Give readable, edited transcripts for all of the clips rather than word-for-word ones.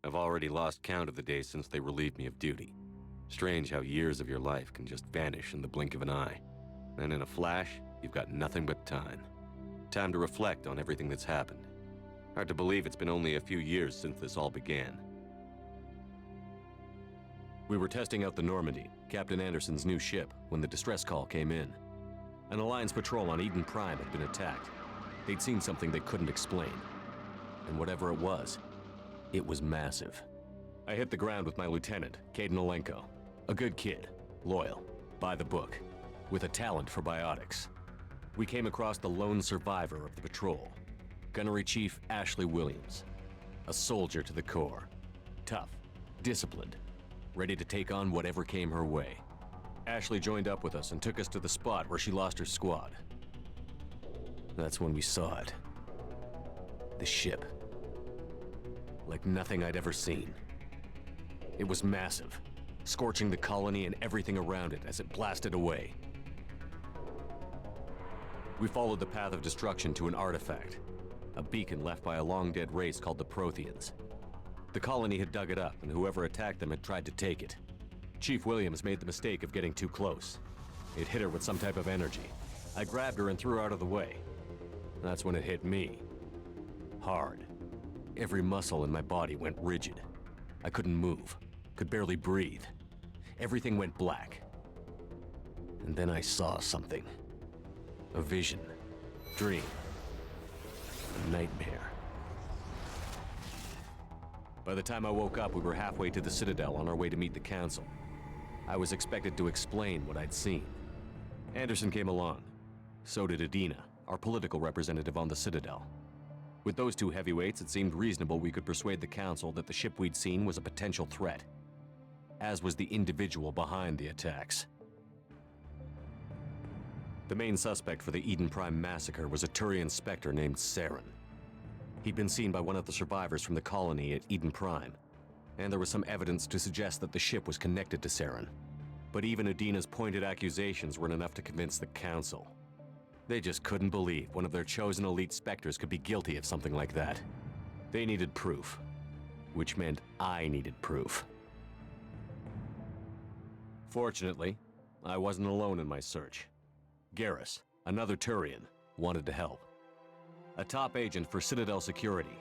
I've already lost count of the days since they relieved me of duty. Strange how years of your life can just vanish in the blink of an eye. And in a flash, you've got nothing but time. Time to reflect on everything that's happened. Hard to believe it's been only a few years since this all began. We were testing out the Normandy, Captain Anderson's new ship, when the distress call came in. An Alliance patrol on Eden Prime had been attacked. They'd seen something they couldn't explain. And whatever it was massive. I hit the ground with my lieutenant, Caden Olenko. A good kid, loyal, by the book, with a talent for biotics. We came across the lone survivor of the patrol, Gunnery Chief Ashley Williams. A soldier to the core. Tough, disciplined, ready to take on whatever came her way. Ashley joined up with us and took us to the spot where she lost her squad. That's when we saw it. The ship. Like nothing I'd ever seen. It was massive, scorching the colony and everything around it as it blasted away. We followed the path of destruction to an artifact, a beacon left by a long-dead race called the Protheans. The colony had dug it up, and whoever attacked them had tried to take it. Chief Williams made the mistake of getting too close. It hit her with some type of energy. I grabbed her and threw her out of the way. That's when it hit me. Hard. Every muscle in my body went rigid. I couldn't move, could barely breathe. Everything went black. And then I saw something. A vision, dream, a nightmare. By the time I woke up, we were halfway to the Citadel on our way to meet the Council. I was expected to explain what I'd seen. Anderson came along. So did Adina, our political representative on the Citadel. With those two heavyweights, it seemed reasonable we could persuade the Council that the ship we'd seen was a potential threat, as was the individual behind the attacks. The main suspect for the Eden Prime massacre was a Turian Spectre named Saren. He'd been seen by one of the survivors from the colony at Eden Prime, and there was some evidence to suggest that the ship was connected to Saren. But even Adina's pointed accusations weren't enough to convince the Council. They just couldn't believe one of their chosen elite Spectres could be guilty of something like that. They needed proof, which meant I needed proof. Fortunately, I wasn't alone in my search. Garrus, another Turian, wanted to help. A top agent for Citadel Security.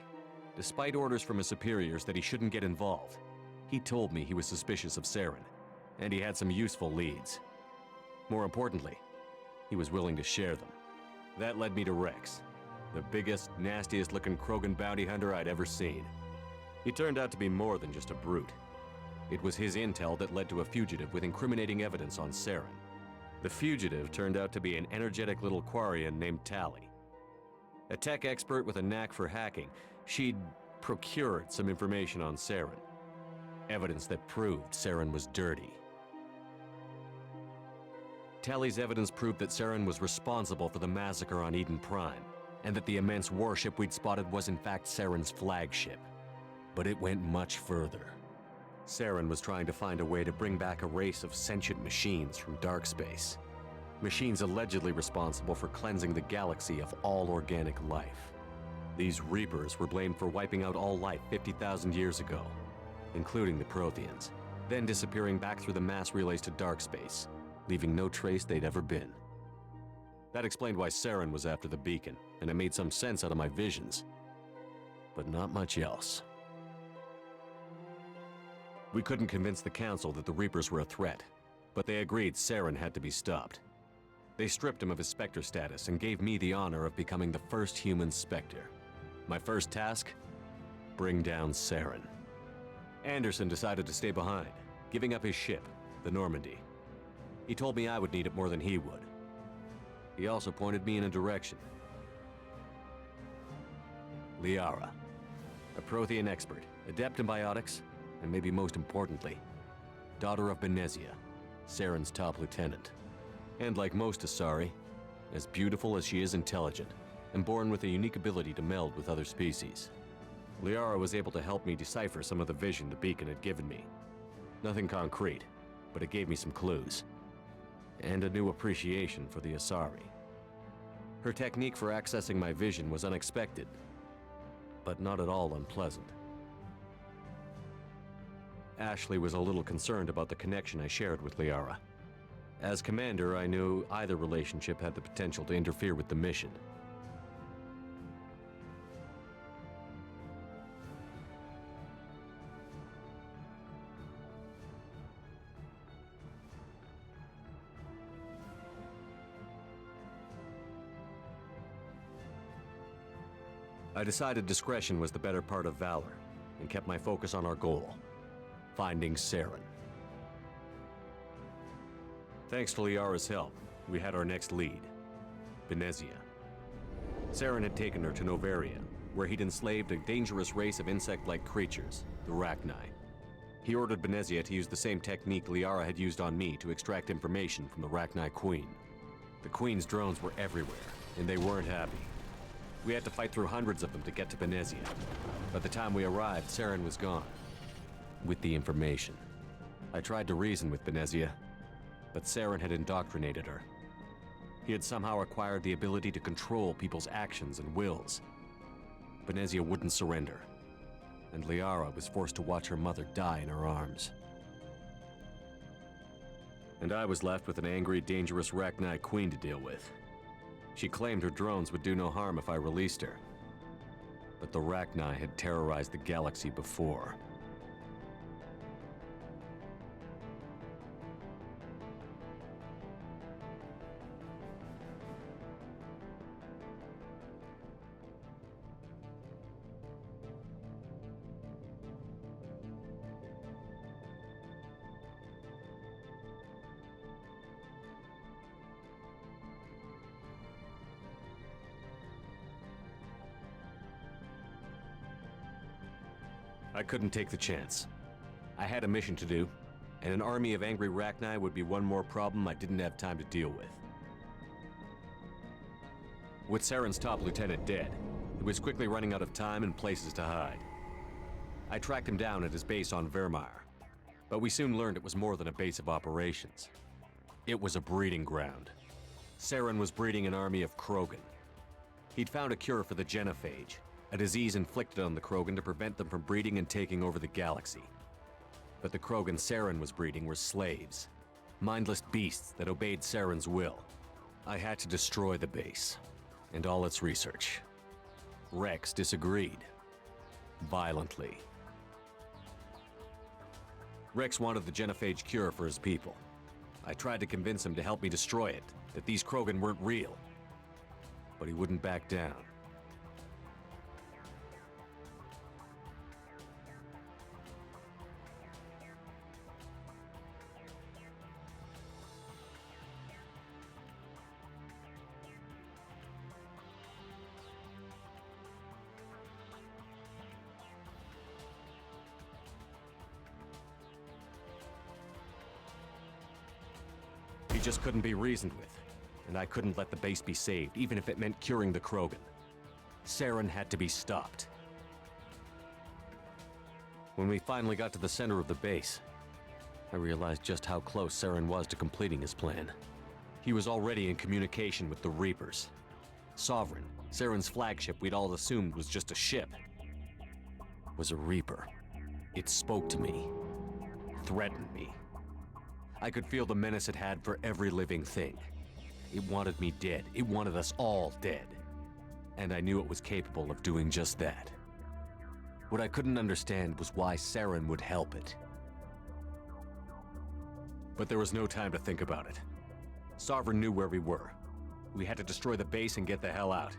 Despite orders from his superiors that he shouldn't get involved, he told me he was suspicious of Saren, and he had some useful leads. More importantly, he was willing to share them. That led me to Rex, the biggest, nastiest-looking Krogan bounty hunter I'd ever seen. He turned out to be more than just a brute. It was his intel that led to a fugitive with incriminating evidence on Saren. The fugitive turned out to be an energetic little Quarian named Tali. A tech expert with a knack for hacking, she'd procured some information on Saren. Evidence that proved Saren was dirty. Tali's evidence proved that Saren was responsible for the massacre on Eden Prime, and that the immense warship we'd spotted was in fact Saren's flagship. But it went much further. Saren was trying to find a way to bring back a race of sentient machines from dark space. Machines allegedly responsible for cleansing the galaxy of all organic life. These Reapers were blamed for wiping out all life 50,000 years ago, including the Protheans, then disappearing back through the mass relays to dark space, leaving no trace they'd ever been. That explained why Saren was after the beacon, and it made some sense out of my visions. But not much else. We couldn't convince the Council that the Reapers were a threat, but they agreed Saren had to be stopped. They stripped him of his Spectre status and gave me the honor of becoming the first human Spectre. My first task? Bring down Saren. Anderson decided to stay behind, giving up his ship, the Normandy. He told me I would need it more than he would. He also pointed me in a direction. Liara, a Prothean expert, adept in biotics, and maybe most importantly, daughter of Benezia, Saren's top lieutenant. And like most Asari, as beautiful as she is intelligent, and born with a unique ability to meld with other species. Liara was able to help me decipher some of the vision the beacon had given me. Nothing concrete, but it gave me some clues. And a new appreciation for the Asari. Her technique for accessing my vision was unexpected, but not at all unpleasant. Ashley was a little concerned about the connection I shared with Liara. As commander, I knew either relationship had the potential to interfere with the mission. I decided discretion was the better part of valor, and kept my focus on our goal, finding Saren. Thanks to Liara's help, we had our next lead, Benezia. Saren had taken her to Novaria, where he'd enslaved a dangerous race of insect-like creatures, the Rachni. He ordered Benezia to use the same technique Liara had used on me to extract information from the Rachni Queen. The Queen's drones were everywhere, and they weren't happy. We had to fight through hundreds of them to get to Benezia. By the time we arrived, Saren was gone, with the information. I tried to reason with Benezia, but Saren had indoctrinated her. He had somehow acquired the ability to control people's actions and wills. Benezia wouldn't surrender, and Liara was forced to watch her mother die in her arms. And I was left with an angry, dangerous Rachni Queen to deal with. She claimed her drones would do no harm if I released her. But the Rachni had terrorized the galaxy before. I couldn't take the chance. I had a mission to do, and an army of angry Rachni would be one more problem I didn't have time to deal with. With Saren's top lieutenant dead, he was quickly running out of time and places to hide. I tracked him down at his base on Vermeer, but we soon learned it was more than a base of operations. It was a breeding ground. Saren was breeding an army of Krogan. He'd found a cure for the genophage, a disease inflicted on the Krogan to prevent them from breeding and taking over the galaxy. But the Krogan Saren was breeding were slaves, mindless beasts that obeyed Saren's will. I had to destroy the base, and all its research. Rex disagreed, violently. Rex wanted the genophage cure for his people. I tried to convince him to help me destroy it, that these Krogan weren't real. But he wouldn't back down. He just couldn't be reasoned with, and I couldn't let the base be saved, even if it meant curing the Krogan. Saren had to be stopped. When we finally got to the center of the base, I realized just how close Saren was to completing his plan. He was already in communication with the Reapers. Sovereign, Saren's flagship we'd all assumed was just a ship, was a Reaper. It spoke to me, threatened me. I could feel the menace it had for every living thing. It wanted me dead. It wanted us all dead. And I knew it was capable of doing just that. What I couldn't understand was why Saren would help it. But there was no time to think about it. Sovereign knew where we were. We had to destroy the base and get the hell out.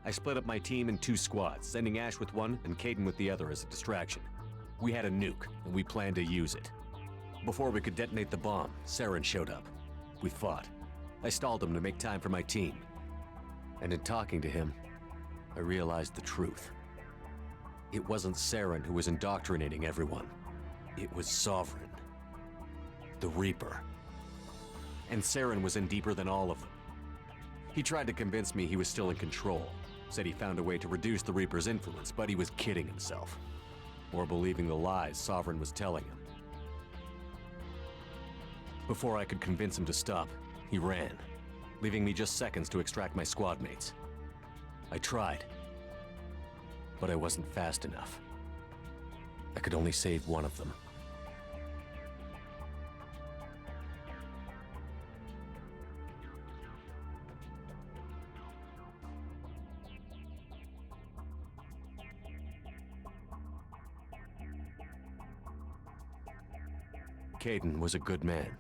I split up my team in 2 squads, sending Ash with one and Kaidan with the other as a distraction. We had a nuke, and we planned to use it. Before we could detonate the bomb, Saren showed up. We fought. I stalled him to make time for my team. And in talking to him, I realized the truth. It wasn't Saren who was indoctrinating everyone. It was Sovereign. The Reaper. And Saren was in deeper than all of them. He tried to convince me he was still in control. Said he found a way to reduce the Reaper's influence, but he was kidding himself. Or believing the lies Sovereign was telling him. Before I could convince him to stop, he ran, leaving me just seconds to extract my squad mates. I tried, but I wasn't fast enough. I could only save one of them. Kaidan was a good man,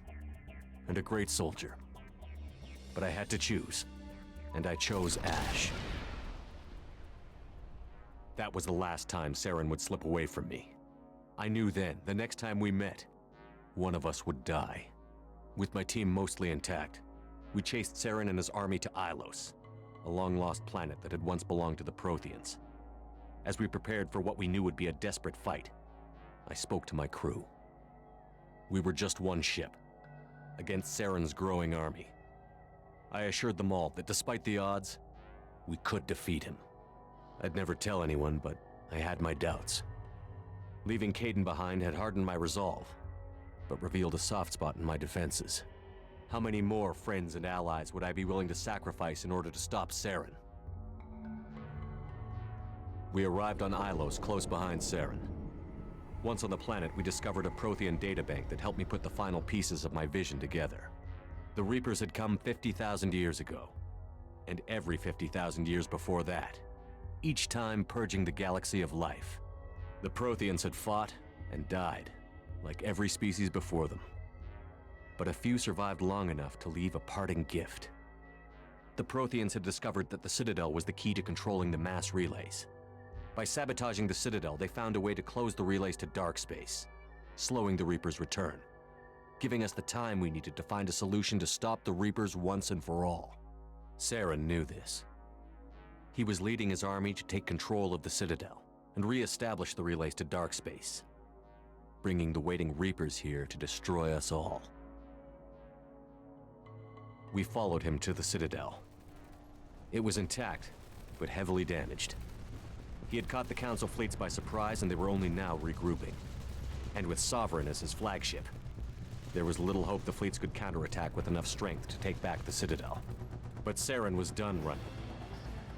and a great soldier. But I had to choose, and I chose Ash. That was the last time Saren would slip away from me. I knew then, the next time we met, one of us would die. With my team mostly intact, we chased Saren and his army to Ilos, a long-lost planet that had once belonged to the Protheans. As we prepared for what we knew would be a desperate fight, I spoke to my crew. We were just one ship, against Saren's growing army. I assured them all that despite the odds, we could defeat him. I'd never tell anyone, but I had my doubts. Leaving Kaidan behind had hardened my resolve, but revealed a soft spot in my defenses. How many more friends and allies would I be willing to sacrifice in order to stop Saren? We arrived on Ilos, close behind Saren. Once on the planet, we discovered a Prothean databank that helped me put the final pieces of my vision together. The Reapers had come 50,000 years ago, and every 50,000 years before that, each time purging the galaxy of life. The Protheans had fought and died, like every species before them. But a few survived long enough to leave a parting gift. The Protheans had discovered that the Citadel was the key to controlling the mass relays. By sabotaging the Citadel, they found a way to close the relays to dark space, slowing the Reapers' return, giving us the time we needed to find a solution to stop the Reapers once and for all. Saren knew this. He was leading his army to take control of the Citadel and re-establish the relays to dark space, bringing the waiting Reapers here to destroy us all. We followed him to the Citadel. It was intact, but heavily damaged. He had caught the Council fleets by surprise, and they were only now regrouping. And with Sovereign as his flagship, there was little hope the fleets could counterattack with enough strength to take back the Citadel. But Saren was done running,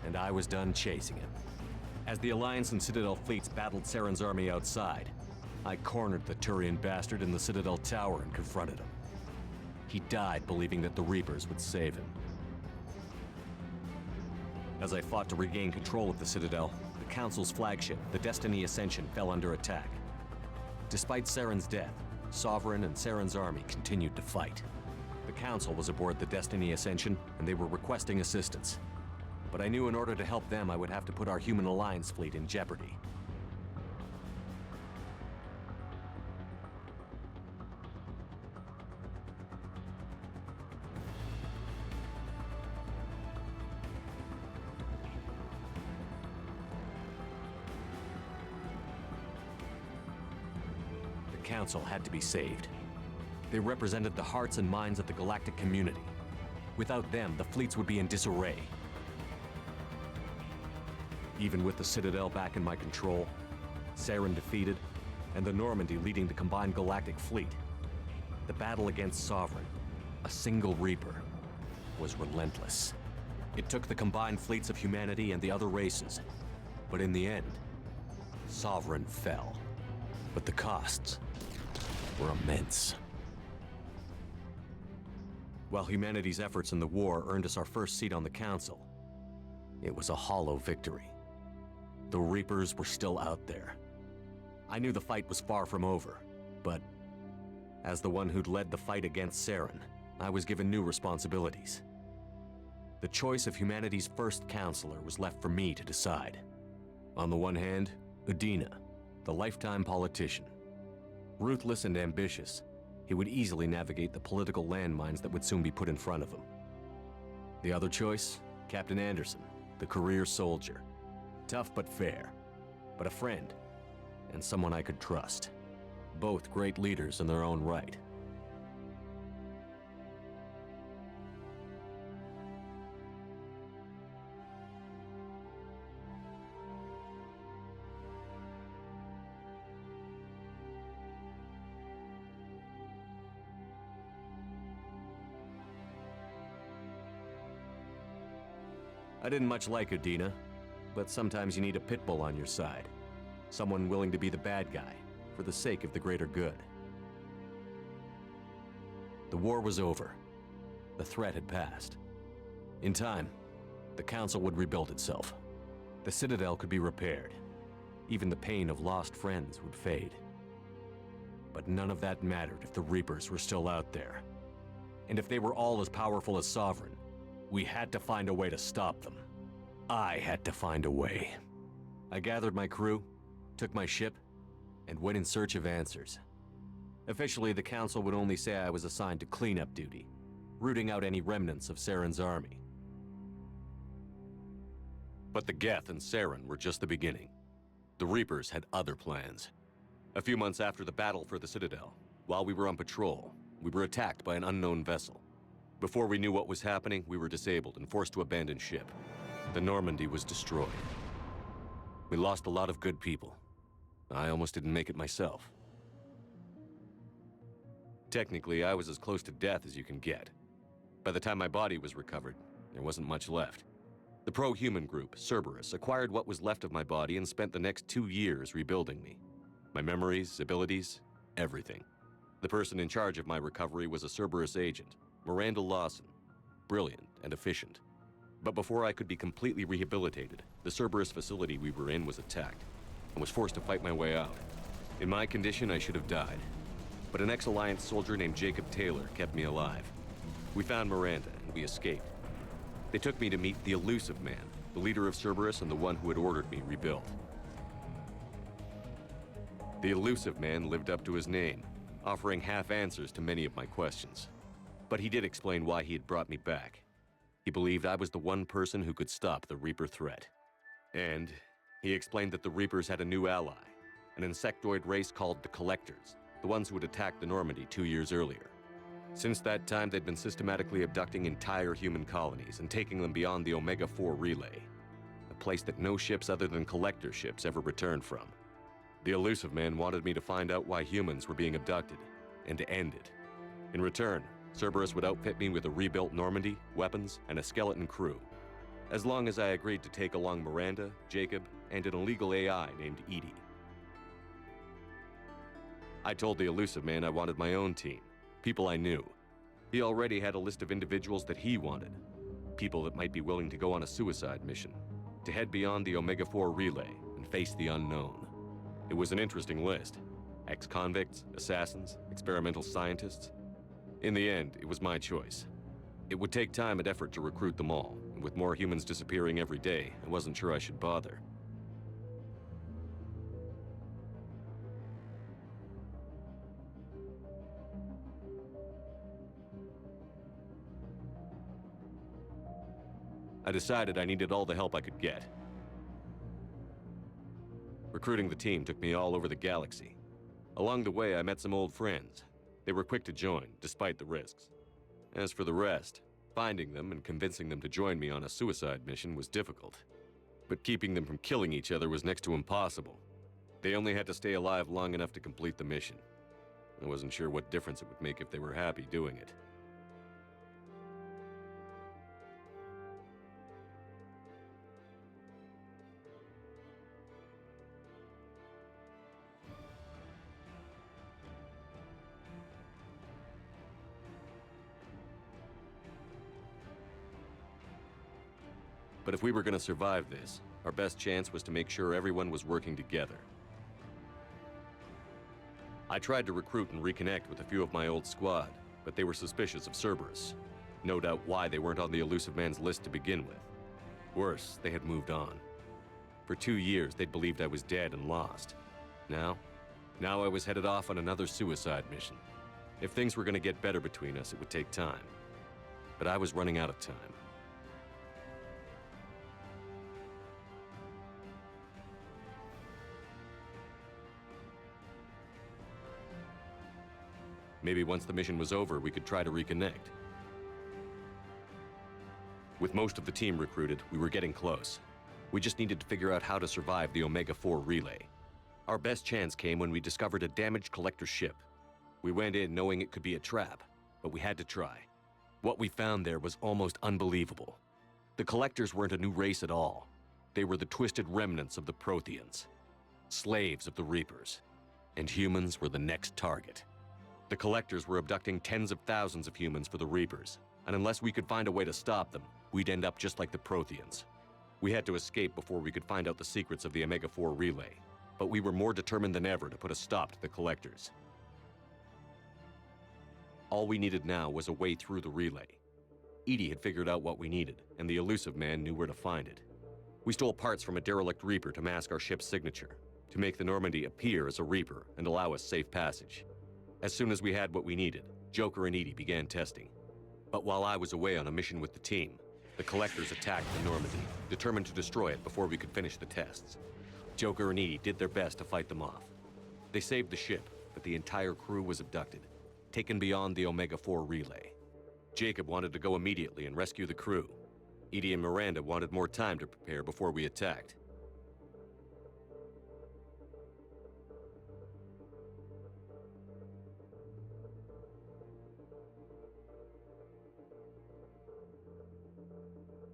and I was done chasing him. As the Alliance and Citadel fleets battled Saren's army outside, I cornered the Turian bastard in the Citadel tower and confronted him. He died believing that the Reapers would save him. As I fought to regain control of the Citadel, the Council's flagship, the Destiny Ascension, fell under attack. Despite Saren's death, Sovereign and Saren's army continued to fight. The Council was aboard the Destiny Ascension, and they were requesting assistance. But I knew in order to help them, I would have to put our human Alliance fleet in jeopardy. The Council had to be saved. They represented the hearts and minds of the galactic community. Without them, the fleets would be in disarray. Even with the Citadel back in my control, Saren defeated, and the Normandy leading the combined galactic fleet, the battle against Sovereign, a single Reaper, was relentless. It took the combined fleets of humanity and the other races, but in the end, Sovereign fell. But the costs were immense. While humanity's efforts in the war earned us our first seat on the Council, it was a hollow victory. The Reapers were still out there. I knew the fight was far from over, but as the one who'd led the fight against Saren, I was given new responsibilities. The choice of humanity's first counselor was left for me to decide. On the one hand, Udina, the lifetime politician. Ruthless and ambitious, he would easily navigate the political landmines that would soon be put in front of him. The other choice, Captain Anderson, the career soldier. Tough but fair, but a friend, and someone I could trust. Both great leaders in their own right. I didn't much like Udina, but sometimes you need a pit bull on your side. Someone willing to be the bad guy, for the sake of the greater good. The war was over. The threat had passed. In time, the Council would rebuild itself. The Citadel could be repaired. Even the pain of lost friends would fade. But none of that mattered if the Reapers were still out there. And if they were all as powerful as Sovereign, we had to find a way to stop them. I had to find a way. I gathered my crew, took my ship, and went in search of answers. Officially, the Council would only say I was assigned to cleanup duty, rooting out any remnants of Saren's army. But the Geth and Saren were just the beginning. The Reapers had other plans. A few months after the battle for the Citadel, while we were on patrol, we were attacked by an unknown vessel. Before we knew what was happening, we were disabled and forced to abandon ship. The Normandy was destroyed. We lost a lot of good people. I almost didn't make it myself. Technically, I was as close to death as you can get. By the time my body was recovered, there wasn't much left. The pro-human group, Cerberus, acquired what was left of my body and spent the next 2 years rebuilding me. My memories, abilities, everything. The person in charge of my recovery was a Cerberus agent, Miranda Lawson. Brilliant and efficient. But before I could be completely rehabilitated, the Cerberus facility we were in was attacked, and was forced to fight my way out. In my condition, I should have died. But an ex-Alliance soldier named Jacob Taylor kept me alive. We found Miranda, and we escaped. They took me to meet the Elusive Man, the leader of Cerberus and the one who had ordered me rebuilt. The Elusive Man lived up to his name, offering half answers to many of my questions. But he did explain why he had brought me back. He believed I was the one person who could stop the Reaper threat. And he explained that the Reapers had a new ally, an insectoid race called the Collectors, the ones who had attacked the Normandy 2 years earlier. Since that time, they'd been systematically abducting entire human colonies and taking them beyond the Omega-4 relay, a place that no ships other than Collector ships ever returned from. The Elusive Man wanted me to find out why humans were being abducted, and to end it. In return, Cerberus would outfit me with a rebuilt Normandy, weapons, and a skeleton crew, as long as I agreed to take along Miranda, Jacob, and an illegal AI named Edie. I told the Elusive Man I wanted my own team, people I knew. He already had a list of individuals that he wanted, people that might be willing to go on a suicide mission, to head beyond the Omega-4 relay and face the unknown. It was an interesting list. Ex-convicts, assassins, experimental scientists. In the end, it was my choice. It would take time and effort to recruit them all, and with more humans disappearing every day, I wasn't sure I should bother. I decided I needed all the help I could get. Recruiting the team took me all over the galaxy. Along the way, I met some old friends. They were quick to join, despite the risks. As for the rest, finding them and convincing them to join me on a suicide mission was difficult. But keeping them from killing each other was next to impossible. They only had to stay alive long enough to complete the mission. I wasn't sure what difference it would make if they were happy doing it. But if we were going to survive this, our best chance was to make sure everyone was working together. I tried to recruit and reconnect with a few of my old squad, but they were suspicious of Cerberus. No doubt why they weren't on the Elusive Man's list to begin with. Worse, they had moved on. For 2 years, they'd believed I was dead and lost. Now I was headed off on another suicide mission. If things were going to get better between us, it would take time. But I was running out of time. Maybe once the mission was over, we could try to reconnect. With most of the team recruited, we were getting close. We just needed to figure out how to survive the Omega-4 relay. Our best chance came when we discovered a damaged Collector ship. We went in knowing it could be a trap, but we had to try. What we found there was almost unbelievable. The Collectors weren't a new race at all. They were the twisted remnants of the Protheans, slaves of the Reapers, and humans were the next target. The Collectors were abducting tens of thousands of humans for the Reapers, and unless we could find a way to stop them, we'd end up just like the Protheans. We had to escape before we could find out the secrets of the Omega-4 relay, but we were more determined than ever to put a stop to the Collectors. All we needed now was a way through the relay. Edie had figured out what we needed, and the elusive man knew where to find it. We stole parts from a derelict Reaper to mask our ship's signature, to make the Normandy appear as a Reaper and allow us safe passage. As soon as we had what we needed, Joker and Edie began testing. But while I was away on a mission with the team, the Collectors attacked the Normandy, determined to destroy it before we could finish the tests. Joker and Edie did their best to fight them off. They saved the ship, but the entire crew was abducted, taken beyond the Omega-4 relay. Jacob wanted to go immediately and rescue the crew. Edie and Miranda wanted more time to prepare before we attacked.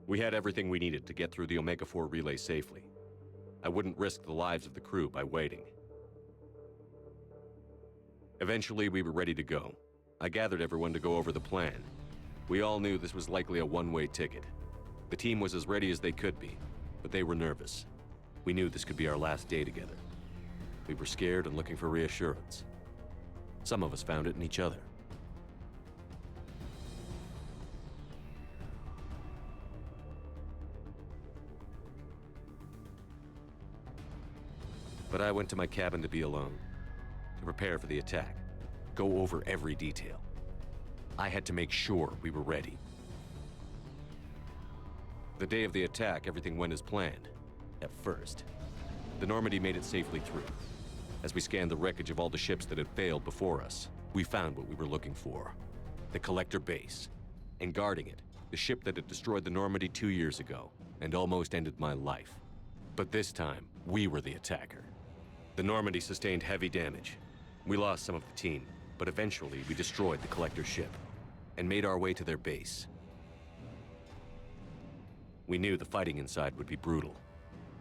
We had everything we needed to get through the Omega-4 relay safely. I wouldn't risk the lives of the crew by waiting. Eventually, we were ready to go. I gathered everyone to go over the plan. We all knew this was likely a one-way ticket. The team was as ready as they could be, but they were nervous. We knew this could be our last day together. We were scared and looking for reassurance. Some of us found it in each other. But I went to my cabin to be alone, to prepare for the attack, go over every detail. I had to make sure we were ready. The day of the attack, everything went as planned, at first. The Normandy made it safely through. As we scanned the wreckage of all the ships that had failed before us, we found what we were looking for. The Collector base. And guarding it, the ship that had destroyed the Normandy 2 years ago, and almost ended my life. But this time, we were the attacker. The Normandy sustained heavy damage. We lost some of the team, but eventually we destroyed the Collector ship and made our way to their base. We knew the fighting inside would be brutal.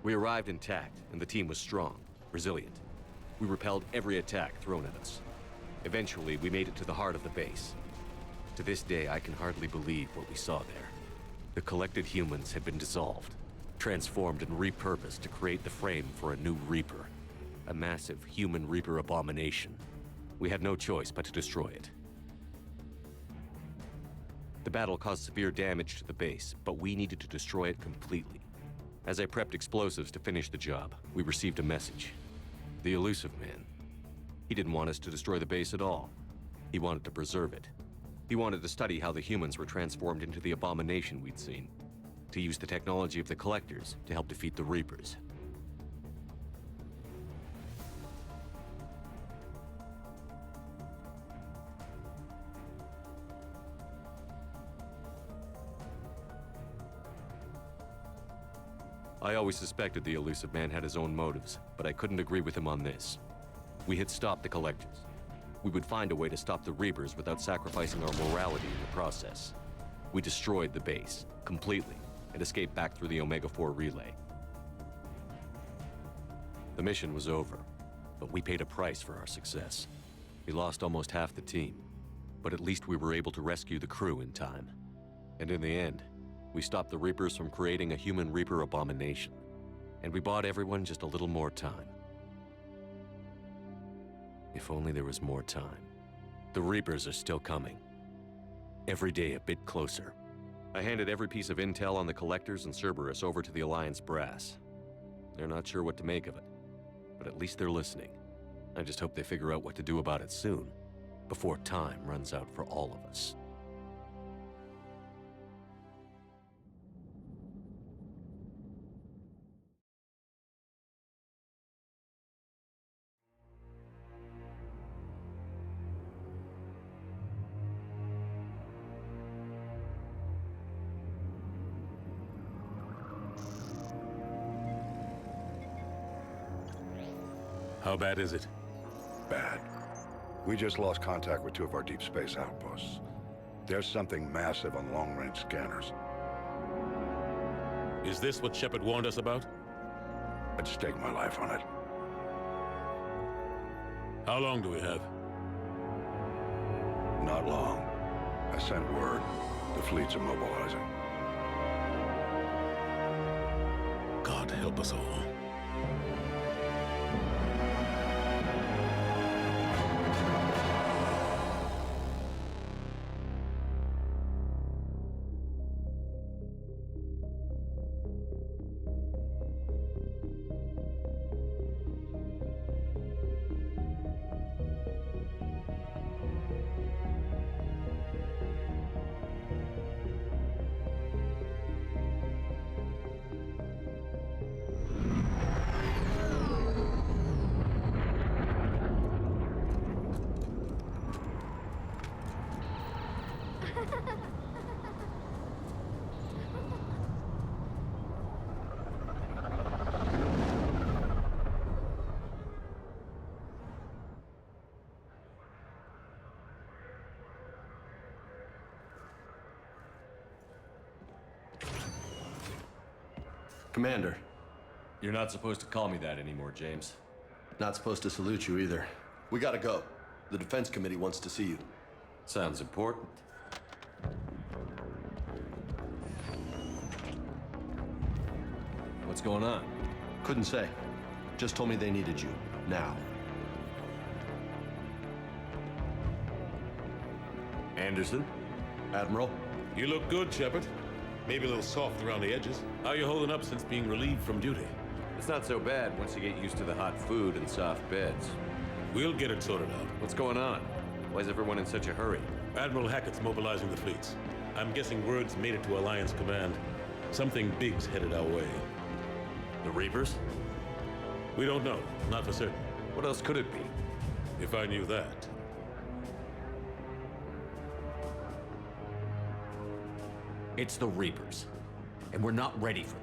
We arrived intact, and the team was strong, resilient. We repelled every attack thrown at us. Eventually, we made it to the heart of the base. To this day, I can hardly believe what we saw there. The collected humans had been dissolved, transformed and repurposed to create the frame for a new Reaper. A massive human Reaper abomination. We had no choice but to destroy it. The battle caused severe damage to the base, but we needed to destroy it completely. As I prepped explosives to finish the job, we received a message. The elusive man. He didn't want us to destroy the base at all. He wanted to preserve it. He wanted to study how the humans were transformed into the abomination we'd seen. To use the technology of the Collectors to help defeat the Reapers. I always suspected the elusive man had his own motives, but I couldn't agree with him on this. We had stopped the Collectors. We would find a way to stop the Reapers without sacrificing our morality in the process. We destroyed the base, completely, and escaped back through the Omega-4 relay. The mission was over, but we paid a price for our success. We lost almost half the team, but at least we were able to rescue the crew in time. And in the end, we stopped the Reapers from creating a human Reaper abomination. And we bought everyone just a little more time. If only there was more time. The Reapers are still coming. Every day a bit closer. I handed every piece of intel on the Collectors and Cerberus over to the Alliance brass. They're not sure what to make of it, but at least they're listening. I just hope they figure out what to do about it soon, before time runs out for all of us. How bad is it? Bad. We just lost contact with 2 of our deep space outposts. There's something massive on long-range scanners. Is this what Shepard warned us about? I'd stake my life on it. How long do we have? Not long. I sent word. The fleet's immobilizing. God help us all. Commander, You're not supposed to call me that anymore, James. not supposed to salute you either. We gotta go. The Defense Committee wants to see you. Sounds important. What's going on? Couldn't say. Just told me they needed you. Now. Anderson? Admiral? You look good, Shepard. Maybe a little soft around the edges. How you holding up since being relieved from duty? It's not so bad once you get used to the hot food and soft beds. We'll get it sorted out. What's going on? Why is everyone in such a hurry? Admiral Hackett's mobilizing the fleets. I'm guessing word's made it to Alliance Command. Something big's headed our way. The Reapers? We don't know. Not for certain. What else could it be? If I knew that. It's the Reapers. And we're not ready for them.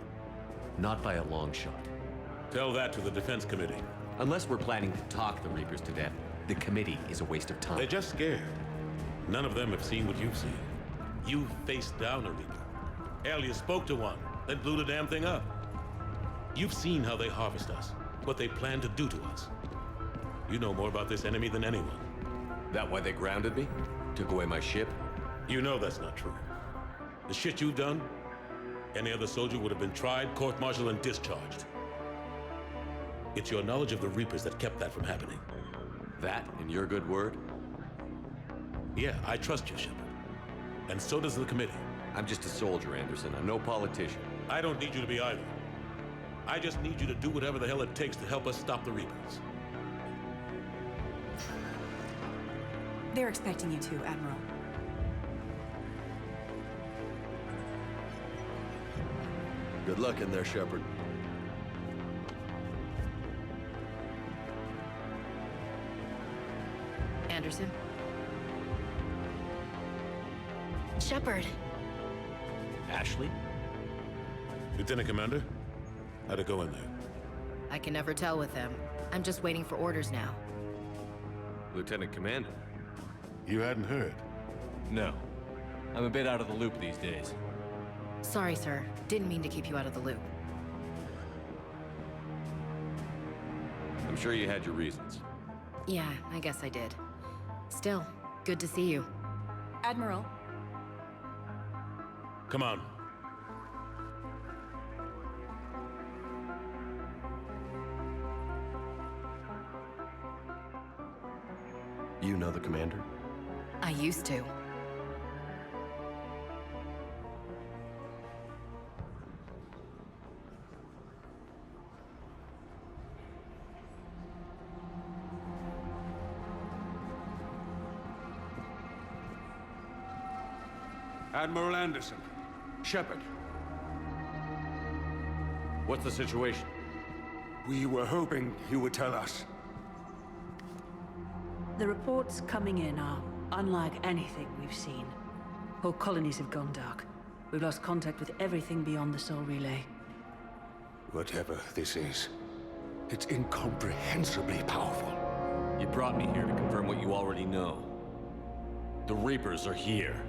Not by a long shot. Tell that to the Defense Committee. Unless we're planning to talk the Reapers to death, the committee is a waste of time. They're just scared. None of them have seen what you've seen. You faced down a Reaper. Hell, you spoke to one, then blew the damn thing up. You've seen how they harvest us, what they plan to do to us. You know more about this enemy than anyone. That why they grounded me? Took away my ship? You know that's not true. The shit you've done, any other soldier would have been tried, court-martialed, and discharged. It's your knowledge of the Reapers that kept that from happening. That and your good word? Yeah, I trust you, Shepard. And so does the committee. I'm just a soldier, Anderson. I'm no politician. I don't need you to be either. I just need you to do whatever the hell it takes to help us stop the Reapers. They're expecting you to, Admiral. Good luck in there, Shepard. Anderson? Shepard. Ashley? Lieutenant Commander, how'd it go in there? I can never tell with them. I'm just waiting for orders now. Lieutenant Commander? You hadn't heard. No. I'm a bit out of the loop these days. Sorry, sir. Didn't mean to keep you out of the loop. I'm sure you had your reasons. Yeah, I guess I did. Still, good to see you. Admiral, Come on. You know the commander? I used to. Admiral Anderson. Shepard. What's the situation? We were hoping you would tell us. The reports coming in are unlike anything we've seen. Whole colonies have gone dark. We've lost contact with everything beyond the Soul Relay. Whatever this is, it's incomprehensibly powerful. You brought me here to confirm what you already know. The Reapers are here.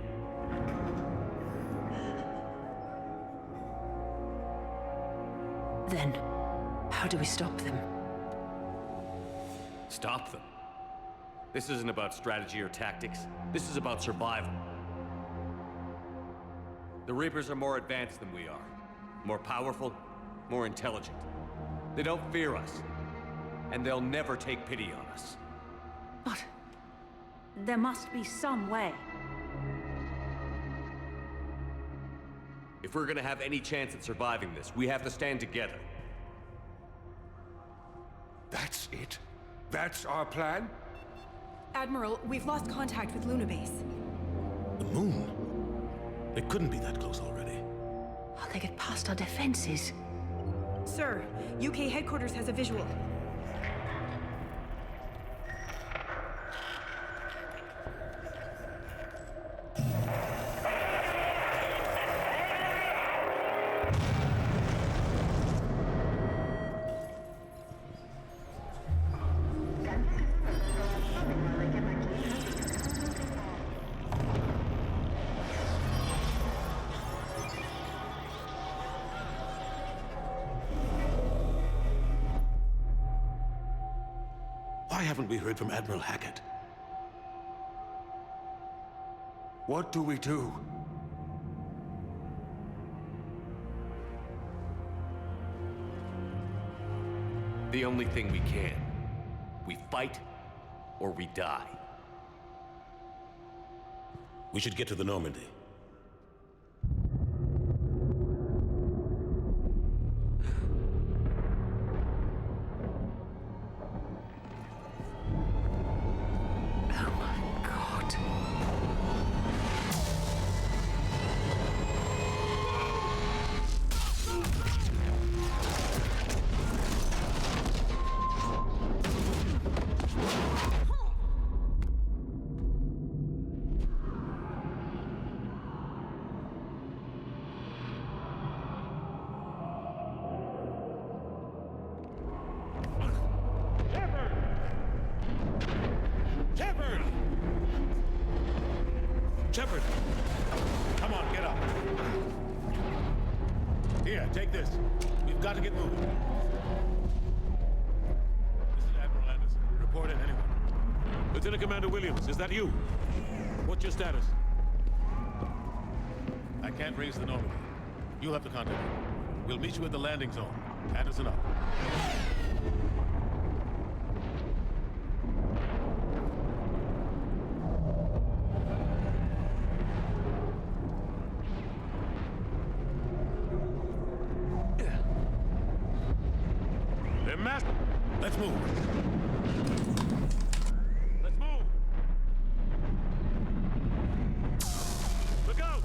Then, how do we stop them? Stop them. This isn't about strategy or tactics. This is about survival. The Reapers are more advanced than we are. More powerful, more intelligent. They don't fear us. And they'll never take pity on us. But there must be some way. If we're gonna have any chance at surviving this, we have to stand together. That's it? That's our plan? Admiral, we've lost contact with Luna Base. The moon? It couldn't be that close already. How'd they get past our defenses? Sir, UK headquarters has a visual. haven't we heard from Admiral Hackett? What do we do? The only thing we can. We fight, or we die. We should get to the Normandy. Oh my god. Shepard! Shepard! Come on, get up. Here, take this. We've got to get moving. This is Admiral Anderson. Report in, anyone. Lieutenant Commander Williams, is that you? What's your status? I can't raise the Normandy. You'll have to contact me. We'll meet you at the landing zone. Anderson up. Let's move. Let's move. Look out!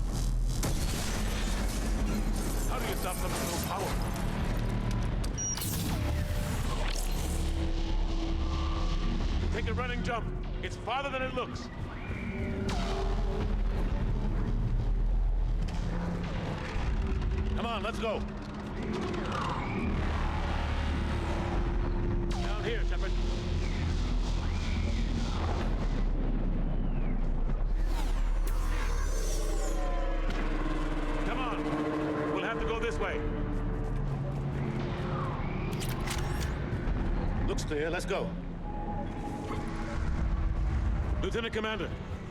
How do you stop something so powerful? Take a running jump. It's farther than it looks. Come on, let's go. Down here, Shepard. Come on. We'll have to go this way. Looks clear. Let's go. Lieutenant Commander,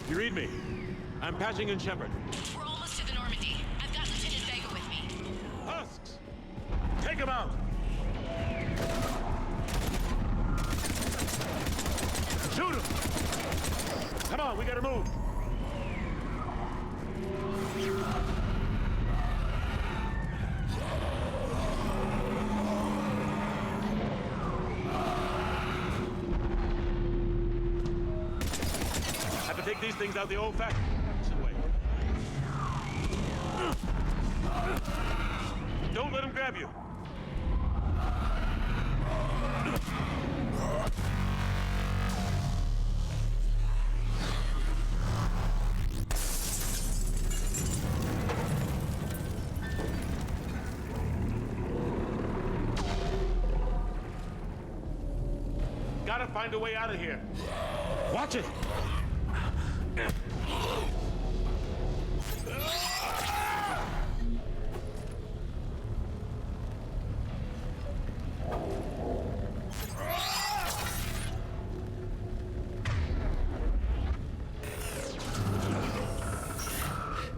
you read me? I'm patching in Shepard. We're almost to the Normandy. I've got Lieutenant Vega with me. Husks! Take him out! Shoot him! Come on, we gotta move! Have to take these things out the old-fashioned way. Don't let him grab you. Gotta find a way out of here. Watch it!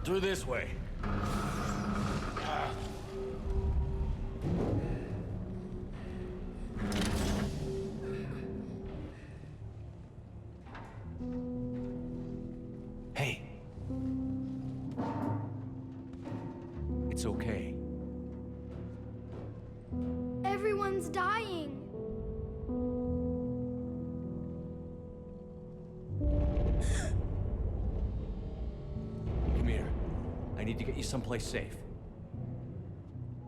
Through this way. Hey. It's okay. Everyone's dying. Come here. I need to get you someplace safe.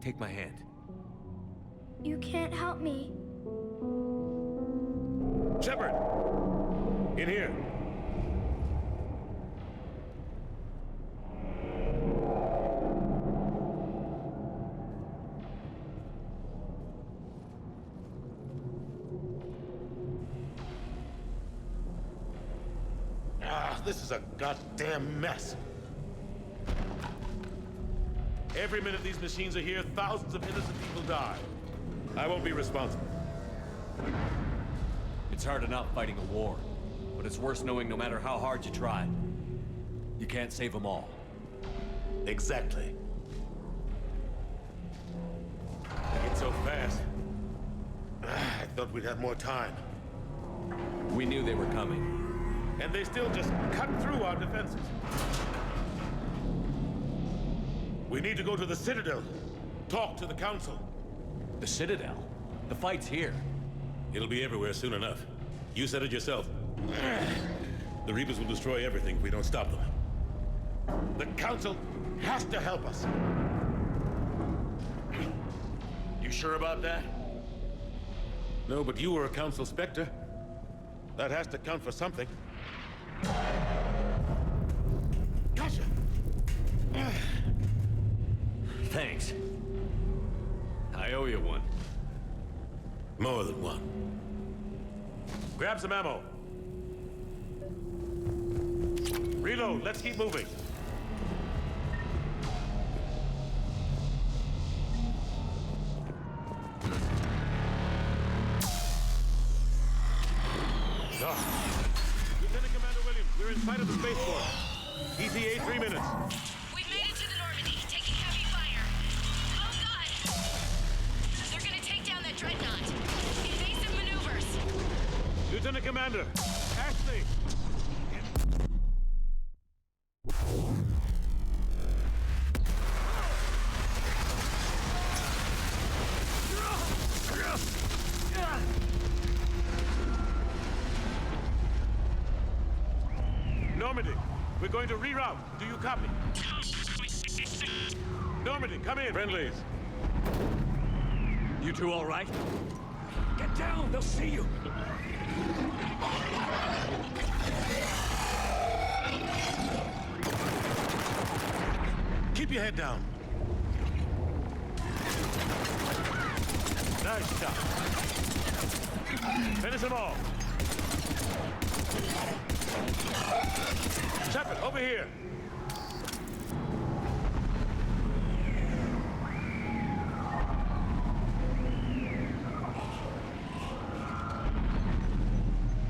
Take my hand. You can't help me. Shepard! In here. This is a goddamn mess. Every minute these machines are here, thousands of innocent people die. I won't be responsible. It's hard enough fighting a war, but it's worse knowing no matter how hard you try, you can't save them all. Exactly. It's so fast. I thought we'd have more time. We knew they were coming. And they still just cut through our defenses. We need to go to the Citadel. Talk to the Council. The Citadel? The fight's here. It'll be everywhere soon enough. You said it yourself. The Reapers will destroy everything if we don't stop them. The Council has to help us. You sure about that? No, but you were a Council Spectre. That has to count for something. Gotcha! Thanks. I owe you one. More than one. Grab some ammo. Reload, let's keep moving. Lieutenant Commander Williams, we're in sight of the spaceport. ETA 3 minutes. We've made it to the Normandy, taking heavy fire. Oh God! They're gonna take down that dreadnought. Invasive maneuvers. Lieutenant Commander, Ashley! Normandy, we're going to reroute. Do you copy? Normandy, come in. Friendlies. You two all right? Get down, they'll see you. Keep your head down. Nice shot. Finish them all. Shepard, over here.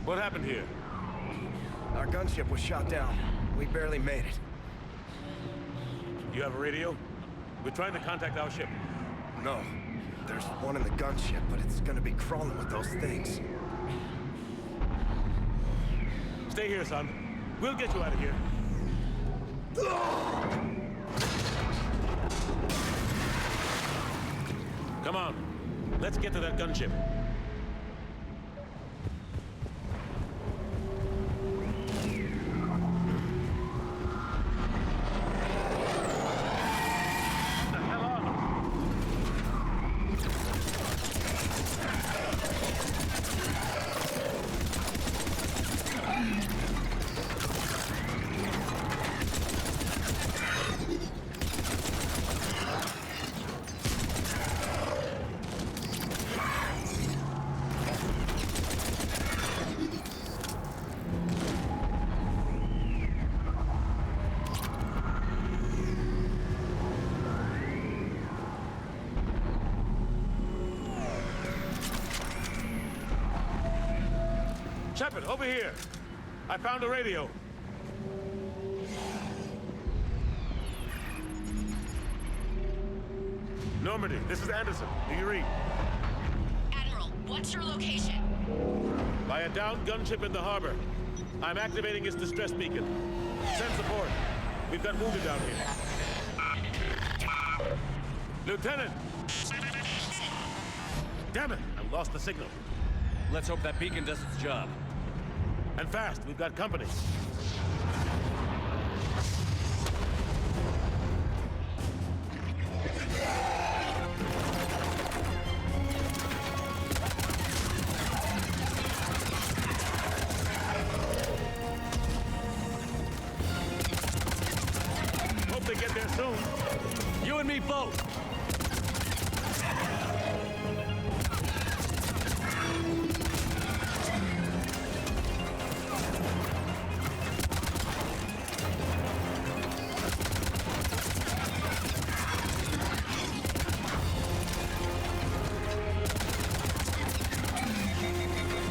What happened here? Our gunship was shot down. We barely made it. You have a radio? We're trying to contact our ship. No. There's one in the gunship, but it's gonna be crawling with those things. Stay here, son. We'll get you out of here. Come on. Let's get to that gunship. Shepard, over here. I found a radio. Normandy, this is Anderson. Do you read? Admiral, what's your location? By a downed gunship in the harbor. I'm activating its distress beacon. Send support. We've got wounded down here. Lieutenant! Damn it! I lost the signal. Let's hope that beacon does its job. And fast, we've got company. Hope they get there soon. You and me both.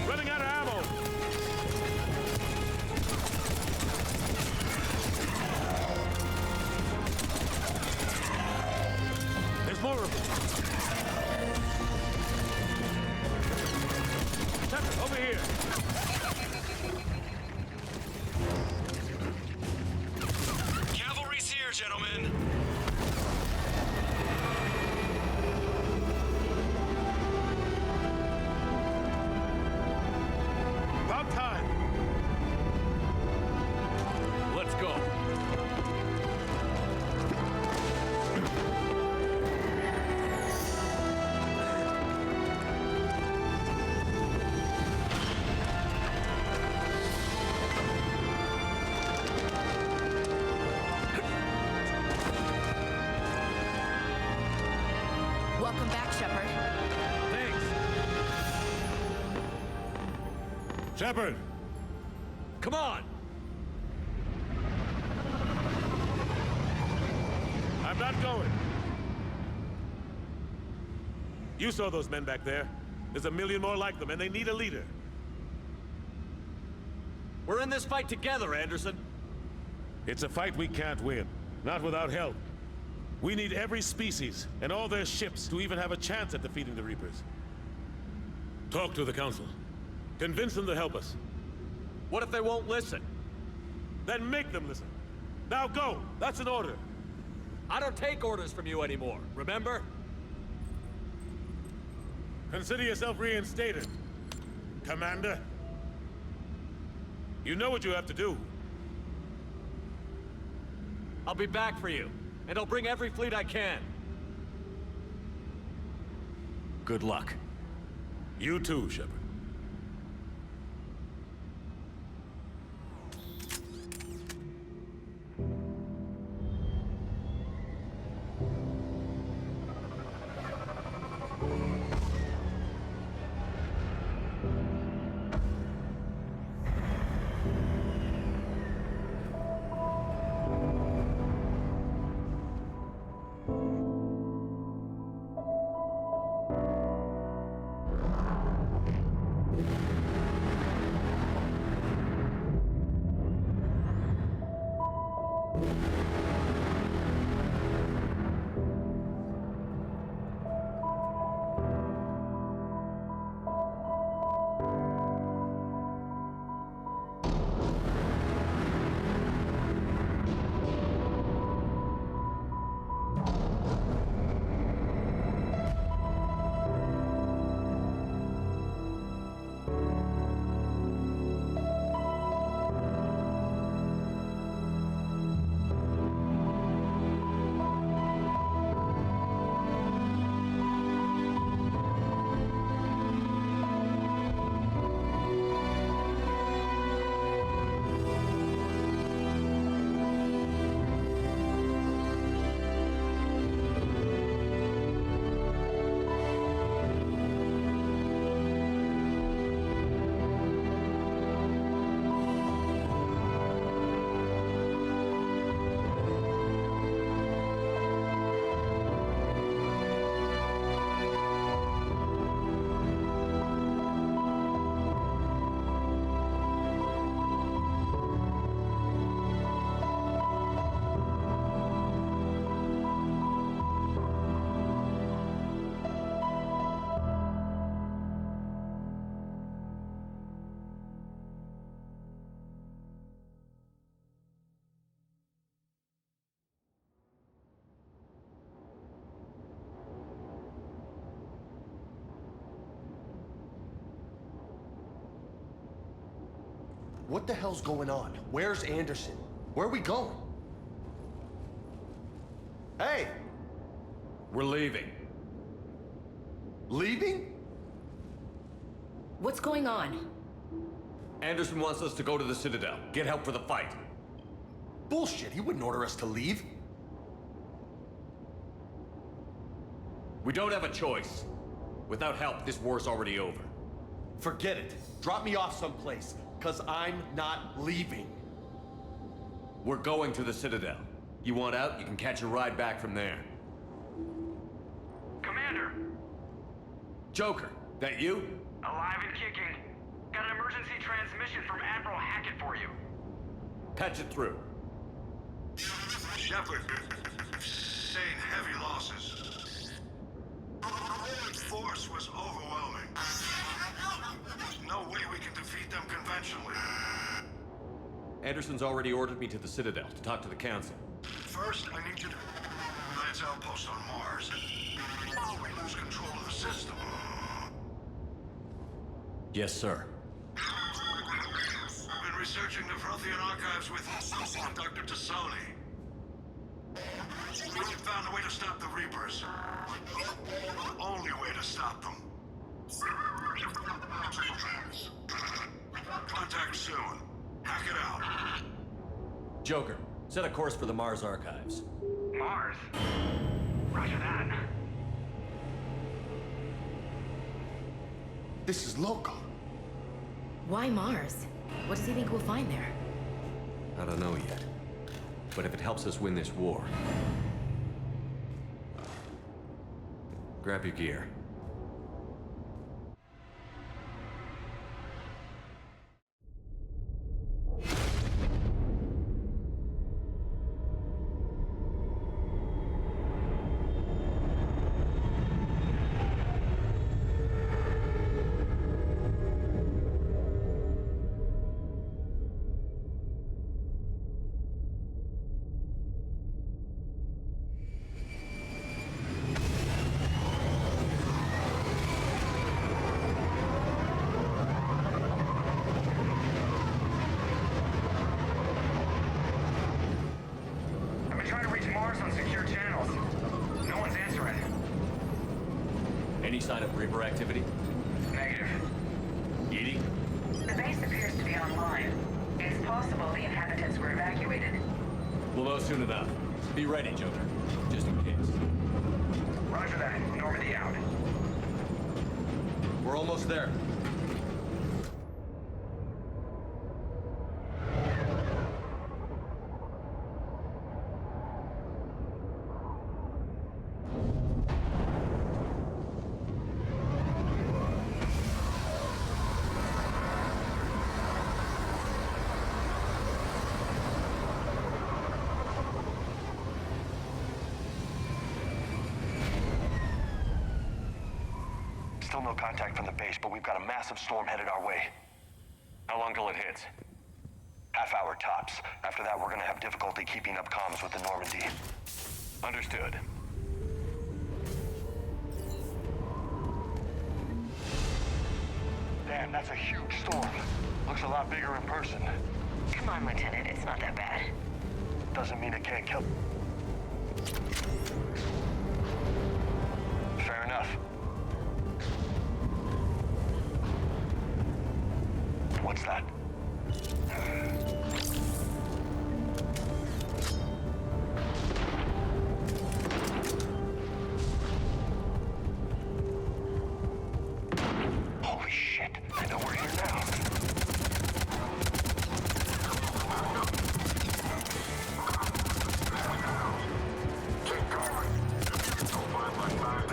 Running out of ammo. Shepard! Come on! I'm not going. You saw those men back there. There's a million more like them, and they need a leader. We're in this fight together, Anderson. It's a fight we can't win, not without help. We need every species and all their ships to even have a chance at defeating the Reapers. Talk to the Council. Convince them to help us. What if they won't listen? Then make them listen. Now go! That's an order! I don't take orders from you anymore, remember? Consider yourself reinstated, Commander. You know what you have to do. I'll be back for you, and I'll bring every fleet I can. Good luck. You too, Shepard. What the hell's going on? Where's Anderson? Where are we going? Hey! We're leaving. Leaving? What's going on? Anderson wants us to go to the Citadel, get help for the fight. Bullshit, he wouldn't order us to leave. We don't have a choice. Without help, this war's already over. Forget it. Drop me off someplace, because I'm not leaving. We're going to the Citadel. You want out, you can catch a ride back from there. Commander! Joker, that you? Alive and kicking. Got an emergency transmission from Admiral Hackett for you. Patch it through. Shepard, sustained heavy losses. The force was overwhelming. There's no way we can defeat them conventionally. Anderson's already ordered me to the Citadel to talk to the Council. First, I need you to Lance outpost on Mars. We lose control of the system. Yes, sir. We've been researching the Prothean archives with Dr. Tassoni. We found a way to stop the Reapers. The only way to stop them. Contact soon. Hack it out. Joker, set a course for the Mars archives. Mars? Roger that. This is local. Why Mars? What does he think we'll find there? I don't know yet. But if it helps us win this war... Grab your gear. Any sign of Reaper activity? Negative. Edie? The base appears to be online. It's possible the inhabitants were evacuated. We'll know soon enough. Be ready, Joker. Just in case. Roger that. Normandy out. We're almost there. Still no contact from the base, but we've got a massive storm headed our way. How long till it hits? Half hour tops. After that, we're gonna have difficulty keeping up comms with the Normandy. Understood. Damn, that's a huge storm. Looks a lot bigger in person. Come on, Lieutenant. It's not that bad. Doesn't mean it can't kill. Fair enough. What's that? Holy shit, I know we're here now. Keep going. Don't mind my mind.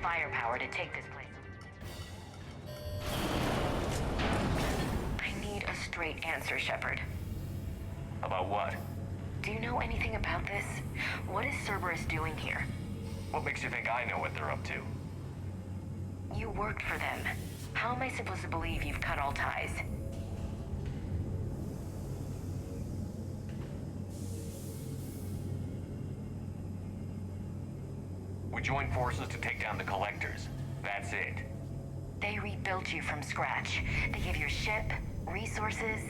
Firepower to take this place. I need a straight answer, Shepard. About what? Do you know anything about this? What is Cerberus doing here? What makes you think I know what they're up to? You worked for them. How am I supposed to believe you've cut all ties? We joined forces to take down the Collectors. That's it. They rebuilt you from scratch. They gave you a ship, resources.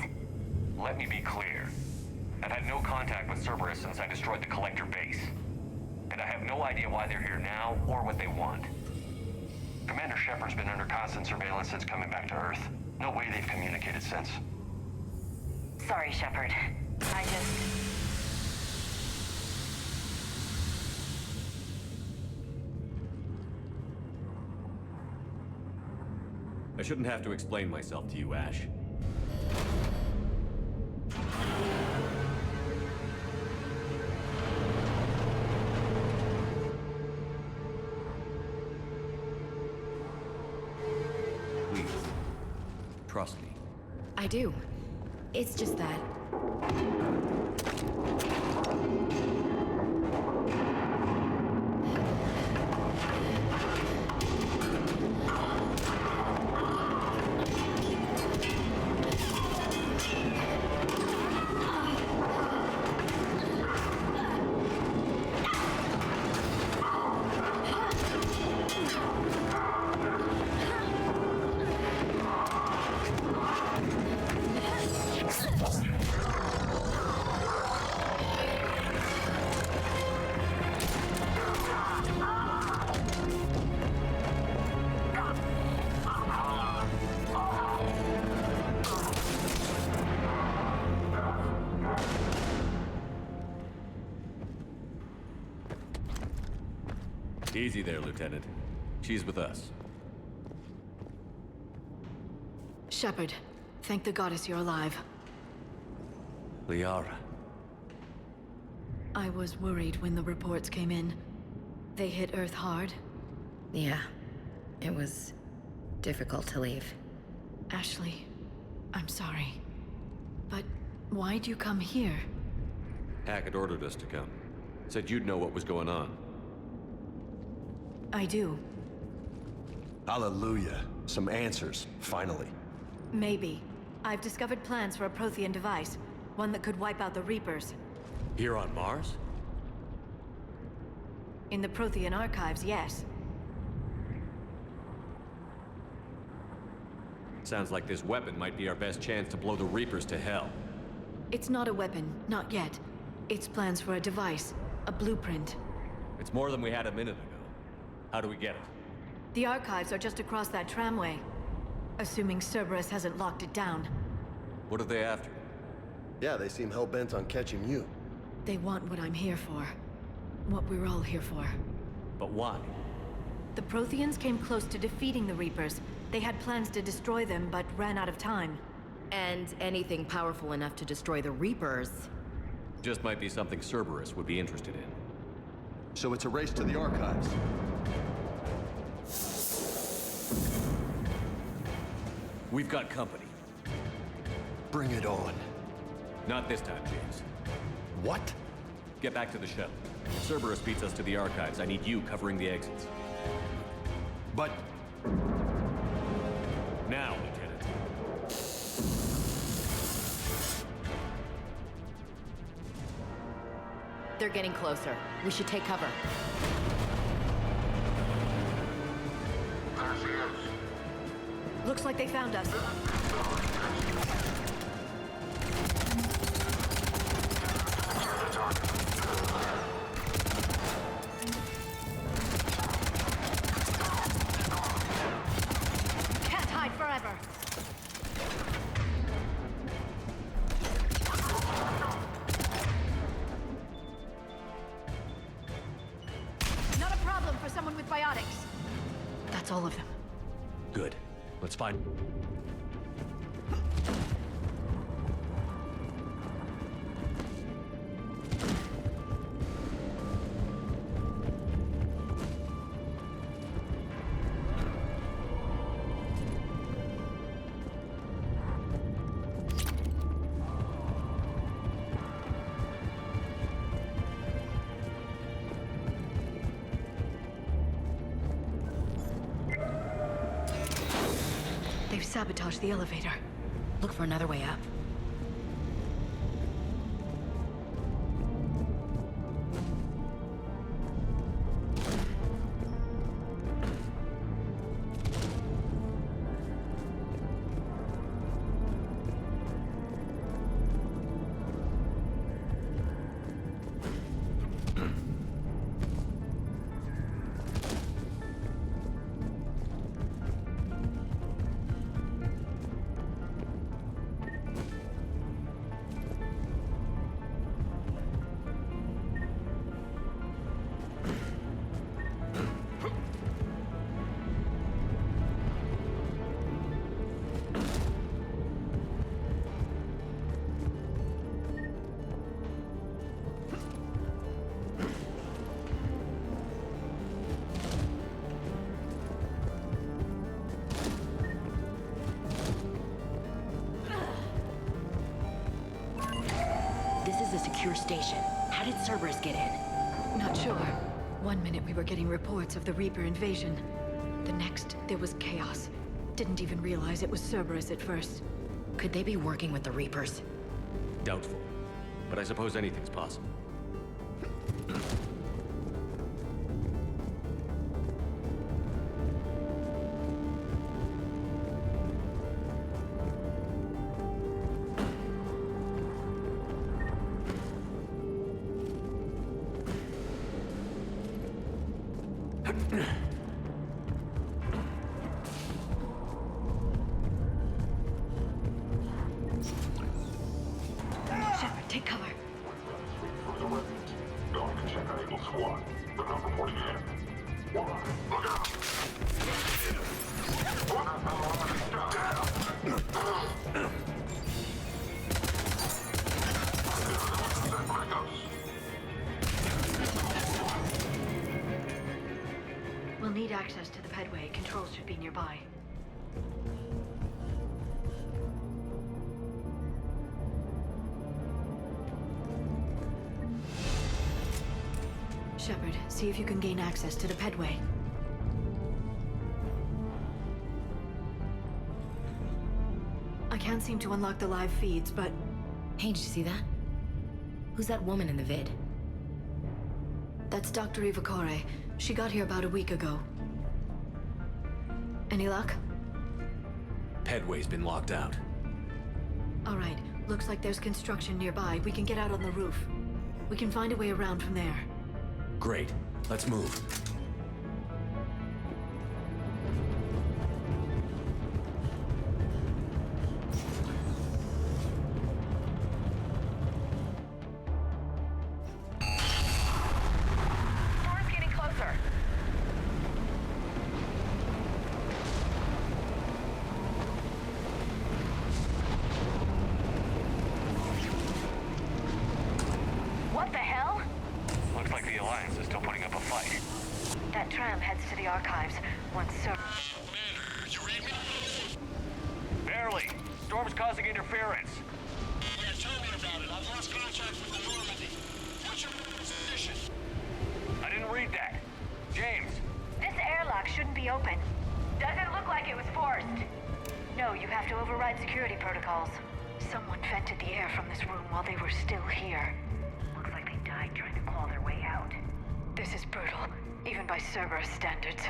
Let me be clear. I've had no contact with Cerberus since I destroyed the Collector base. And I have no idea why they're here now or what they want. Commander Shepard's been under constant surveillance since coming back to Earth. No way they've communicated since. Sorry, Shepard. I shouldn't have to explain myself to you, Ash. Please, trust me. I do. It's just that... Easy there, Lieutenant. She's with us. Shepard, thank the goddess you're alive. Liara. I was worried when the reports came in. They hit Earth hard. Yeah. It was difficult to leave. Ashley, I'm sorry. But why'd you come here? Hackett ordered us to come. Said you'd know what was going on. I do. Hallelujah. Some answers, finally. Maybe. I've discovered plans for a Prothean device. One that could wipe out the Reapers. Here on Mars? In the Prothean archives, yes. Sounds like this weapon might be our best chance to blow the Reapers to hell. It's not a weapon, not yet. It's plans for a device, a blueprint. It's more than we had a minute ago. How do we get it? The archives are just across that tramway. Assuming Cerberus hasn't locked it down. What are they after? Yeah, they seem hell-bent on catching you. They want what I'm here for. What we're all here for. But why? The Protheans came close to defeating the Reapers. They had plans to destroy them, but ran out of time. And anything powerful enough to destroy the Reapers. Just might be something Cerberus would be interested in. So it's a race to the archives. We've got company. Bring it on. Not this time, James. What? Get back to the shuttle. If Cerberus beats us to the archives, I need you covering the exits. But... Now, Lieutenant. They're getting closer. We should take cover. Looks like they found us. Can't hide forever. Not a problem for someone with biotics. That's all of them. Good. Let's find... They've sabotaged the elevator. Look for another way up. Secure station. How did Cerberus get in? Not sure. One minute we were getting reports of the Reaper invasion. The next, there was chaos. Didn't even realize it was Cerberus at first. Could they be working with the Reapers? Doubtful. But I suppose anything's possible. Shepard, take cover. Going to check on Eagle Squad. The number reporting in. We'll need access to the pedway. Controls should be nearby. Shepard, see if you can gain access to the pedway. I can't seem to unlock the live feeds, but... Hey, did you see that? Who's that woman in the vid? That's Dr. Ivakore. She got here about a week ago. Any luck? Pedway's been locked out. All right. Looks like there's construction nearby. We can get out on the roof. We can find a way around from there. Great. Let's move. Storm's getting closer. What the hell? Looks like the Alliance is still putting up a fight. That tram heads to the archives. Once Commander, you read me? Barely. Storm's causing interference. Yeah, tell me about it. I've lost contact with the Normandy. What's your position? I didn't read that. James. This airlock shouldn't be open. Doesn't look like it was forced. No, you have to override security protocols. Someone vented the air from this room while they were still here. Looks like they died trying to claw their way out. This is brutal, even by Cerberus standards.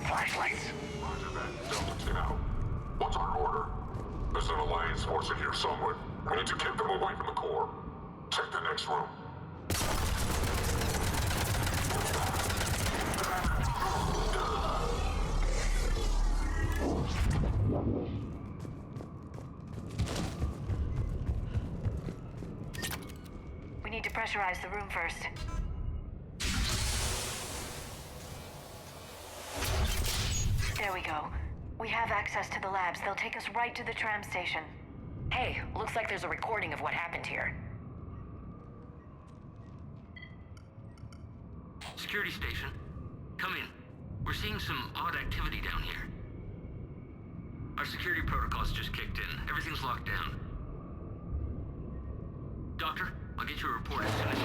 Flashlights. Roger that. Delta 10 out. What's our order? There's an Alliance force in here somewhere. We need to keep them away from the core. Check the next room. We need to pressurize the room first. There we go. We have access to the labs. They'll take us right to the tram station. Hey, looks like there's a recording of what happened here. Security station. Come in. We're seeing some odd activity down here. Our security protocols just kicked in. Everything's locked down. Doctor, I'll get you a report as soon as...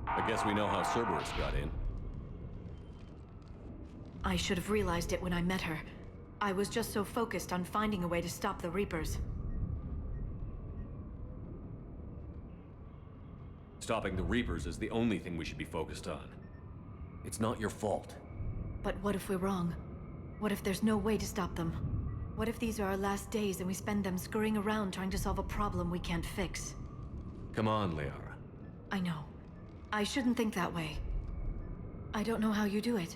I guess we know how Cerberus got in. I should have realized it when I met her. I was just so focused on finding a way to stop the Reapers. Stopping the Reapers is the only thing we should be focused on. It's not your fault. But what if we're wrong? What if there's no way to stop them? What if these are our last days and we spend them scurrying around trying to solve a problem we can't fix? Come on, Liara. I know. I shouldn't think that way. I don't know how you do it.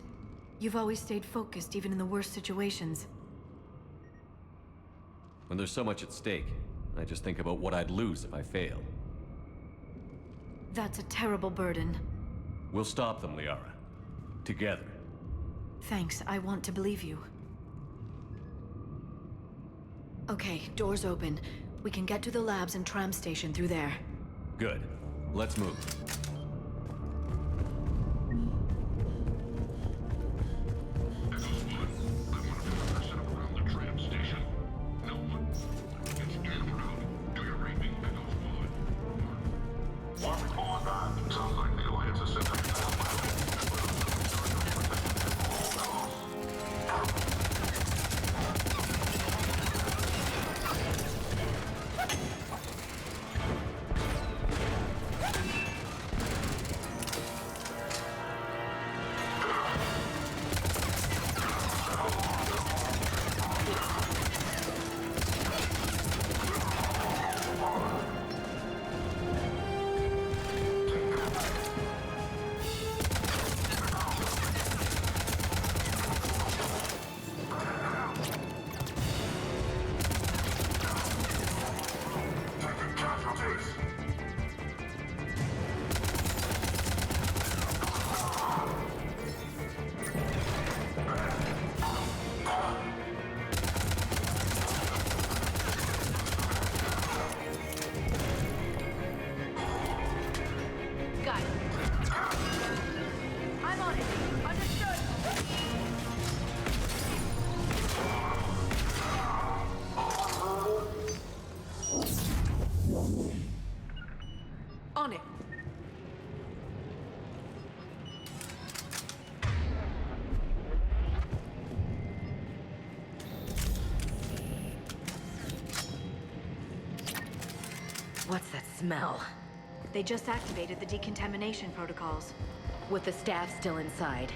You've always stayed focused even in the worst situations. When there's so much at stake, I just think about what I'd lose if I fail. That's a terrible burden. We'll stop them, Liara. Together. Thanks, I want to believe you. Okay, doors open. We can get to the labs and tram station through there. Good. Let's move. What's that smell? They just activated the decontamination protocols. With the staff still inside.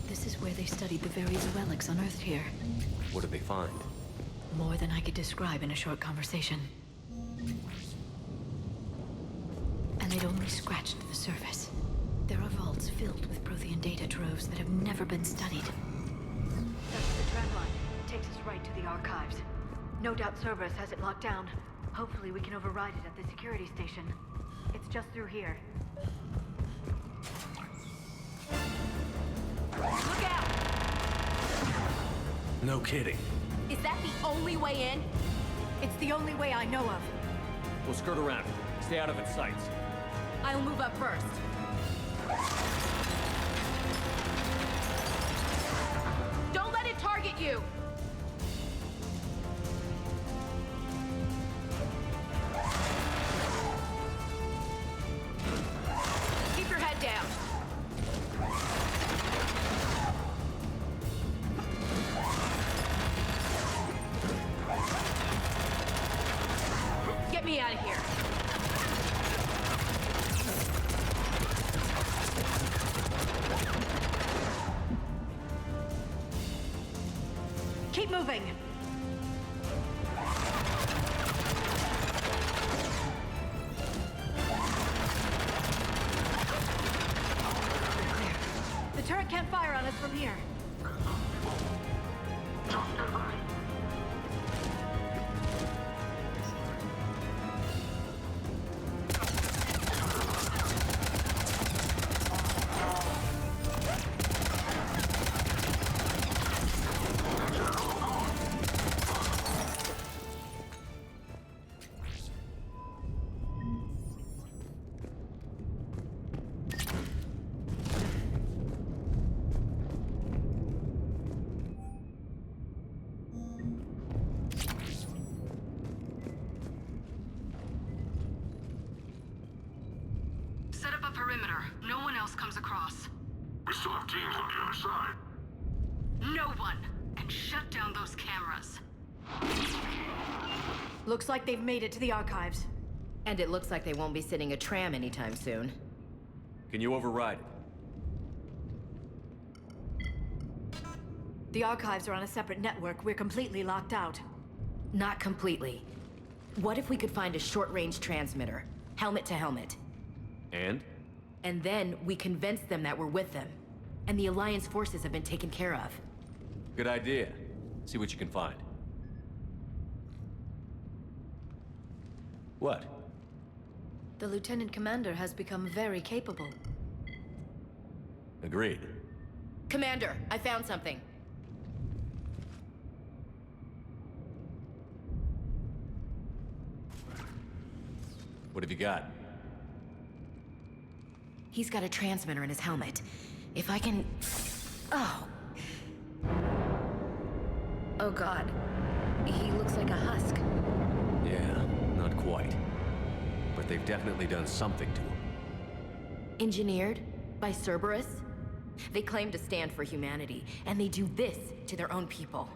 This is where they studied the various relics unearthed here. What did they find? More than I could describe in a short conversation. And they'd only scratched the surface. There are vaults filled with Prothean data troves that have never been studied. That's the trend line. It takes us right to the archives. No doubt Cerberus has it locked down. Hopefully we can override it at the security station. It's just through here. Look out! No kidding. Is that the only way in? It's the only way I know of. We'll skirt around it. Stay out of its sights. I'll move up first. Don't let it target you! Keep your head down. Get me out of here. Keep moving! Clear. The turret can't fire on us from here. Set up a perimeter. No one else comes across. We still have teams on the other side. No one! And shut down those cameras. Looks like they've made it to the archives. And it looks like they won't be sitting a tram anytime soon. Can you override it? The archives are on a separate network. We're completely locked out. Not completely. What if we could find a short-range transmitter? Helmet to helmet. And? And then we convince them that we're with them. And the Alliance forces have been taken care of. Good idea. See what you can find. What? The Lieutenant Commander has become very capable. Agreed. Commander, I found something. What have you got? He's got a transmitter in his helmet. If I can... Oh. Oh God. He looks like a husk. Yeah, not quite. But they've definitely done something to him. Engineered by Cerberus? They claim to stand for humanity, and they do this to their own people.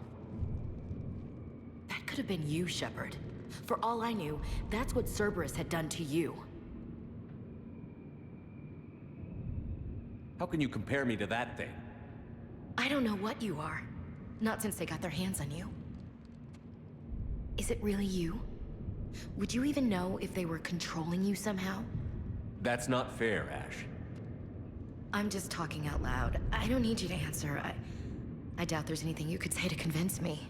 That could have been you, Shepard. For all I knew, that's what Cerberus had done to you. How can you compare me to that thing? I don't know what you are. Not since they got their hands on you. Is it really you? Would you even know if they were controlling you somehow? That's not fair, Ash. I'm just talking out loud. I don't need you to answer. I doubt there's anything you could say to convince me.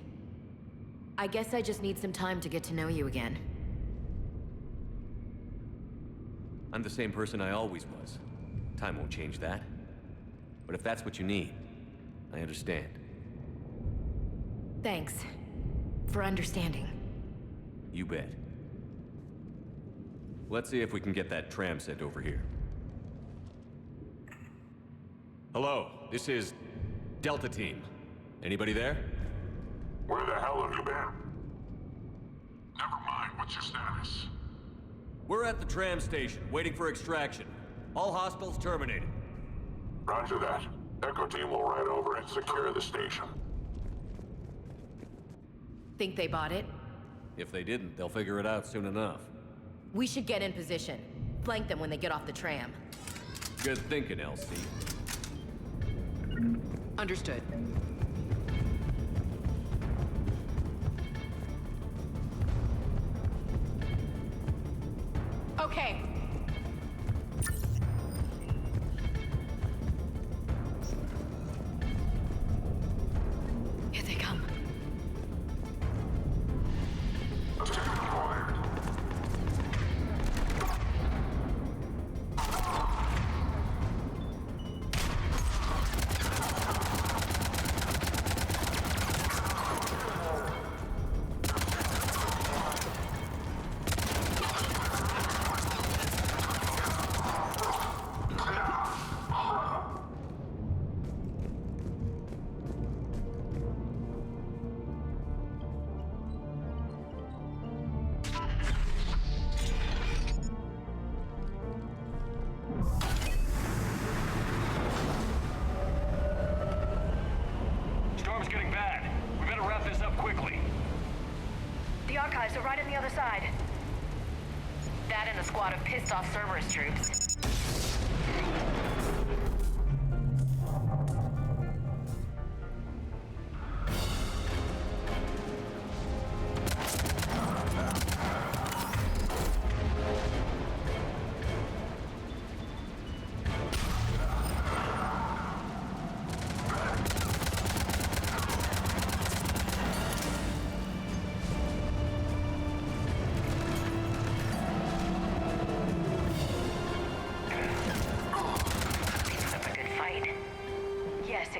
I guess I just need some time to get to know you again. I'm the same person I always was. Time won't change that. But if that's what you need, I understand. Thanks for understanding. You bet. Let's see if we can get that tram sent over here. Hello, this is Delta Team. Anybody there? Where the hell have you been? Never mind, what's your status? We're at the tram station, waiting for extraction. All hostiles terminated. Roger that. Echo Team will ride over and secure the station. Think they bought it? If they didn't, they'll figure it out soon enough. We should get in position. Flank them when they get off the tram. Good thinking, LC. Understood. Okay. Here they come. Storm's getting bad. We better wrap this up quickly. The archives are right on the other side. That and a squad of pissed-off Cerberus troops.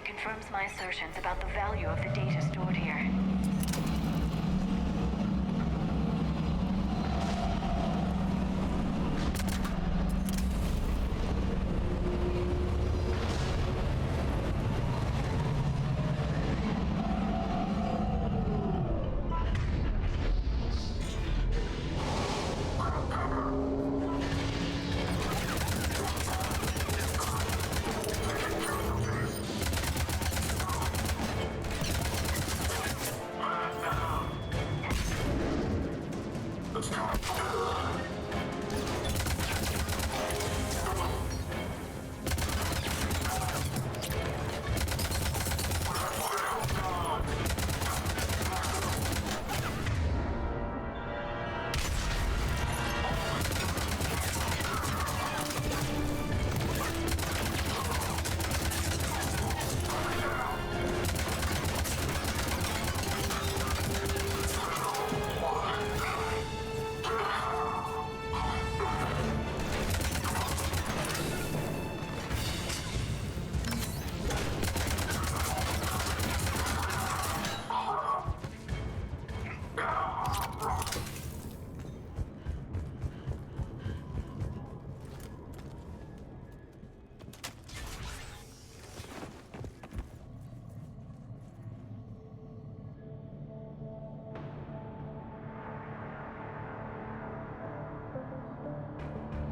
Confirms my assertions about the value of the data stored here.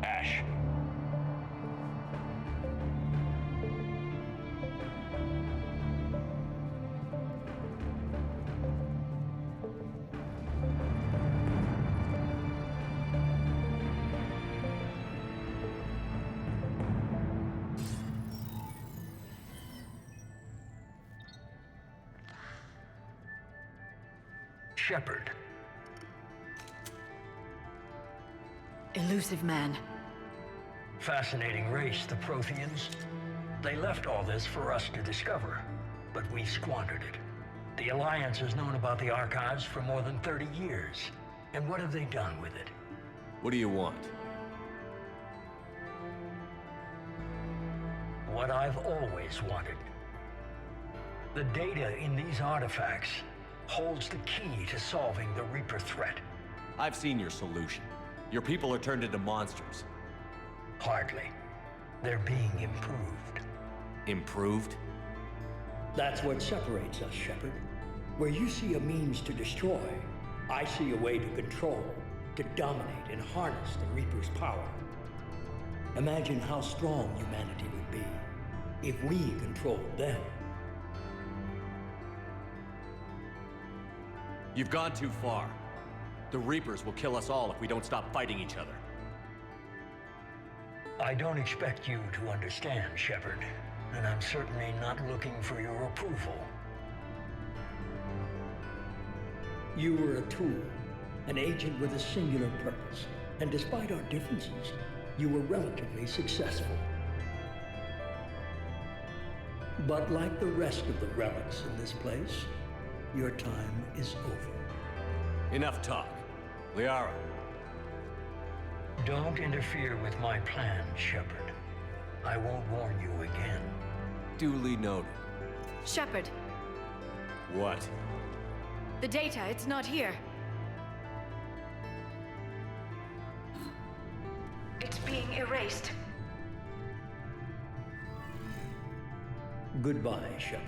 Ash. Shepard. Elusive man. Fascinating race, the Protheans. They left all this for us to discover, but we squandered it. The Alliance has known about the archives for more than 30 years. And what have they done with it? What do you want? what I've always wanted. The data in these artifacts holds the key to solving the Reaper threat. I've seen your solution. Your people are turned into monsters. Hardly. They're being improved. Improved? That's what separates us, Shepard. Where you see a means to destroy, I see a way to control, to dominate and harness the Reaper's power. Imagine how strong humanity would be if we controlled them. You've gone too far. The Reapers will kill us all if we don't stop fighting each other. I don't expect you to understand, Shepard, and I'm certainly not looking for your approval. You were a tool, an agent with a singular purpose, and despite our differences, you were relatively successful. But like the rest of the relics in this place, your time is over. Enough talk. Liara. Don't interfere with my plan, Shepard. I won't warn you again. Duly noted. Shepard, What? the data, it's not here. It's being erased. Goodbye, Shepard.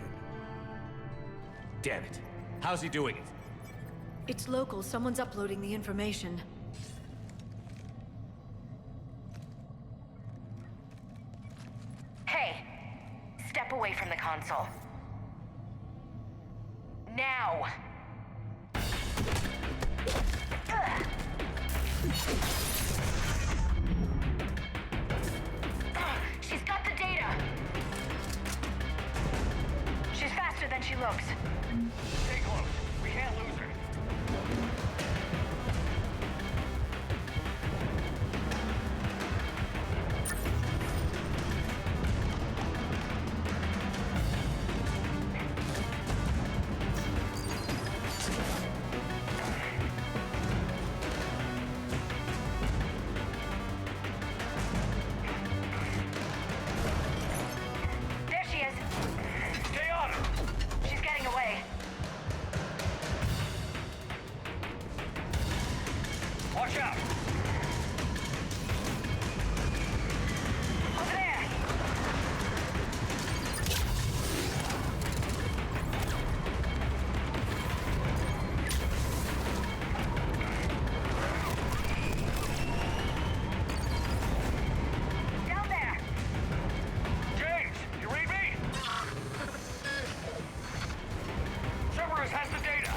Damn it. How's he doing it? It's local. Someone's uploading the information. Hey, step away from the console. Now! She's got the data! She's faster than she looks. Stay close. We can't lose her. There she is! Stay on her! She's getting away. Watch out! Over there! Down there! James, you read me? Cerberus has the data.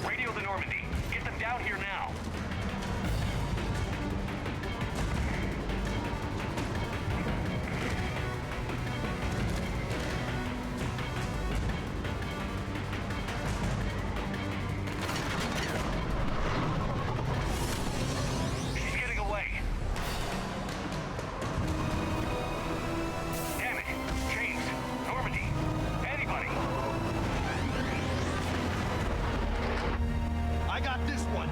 Radio the Normandy. Get them down here now. She's getting away. Damn it. James, Normandy, anybody. I got this one.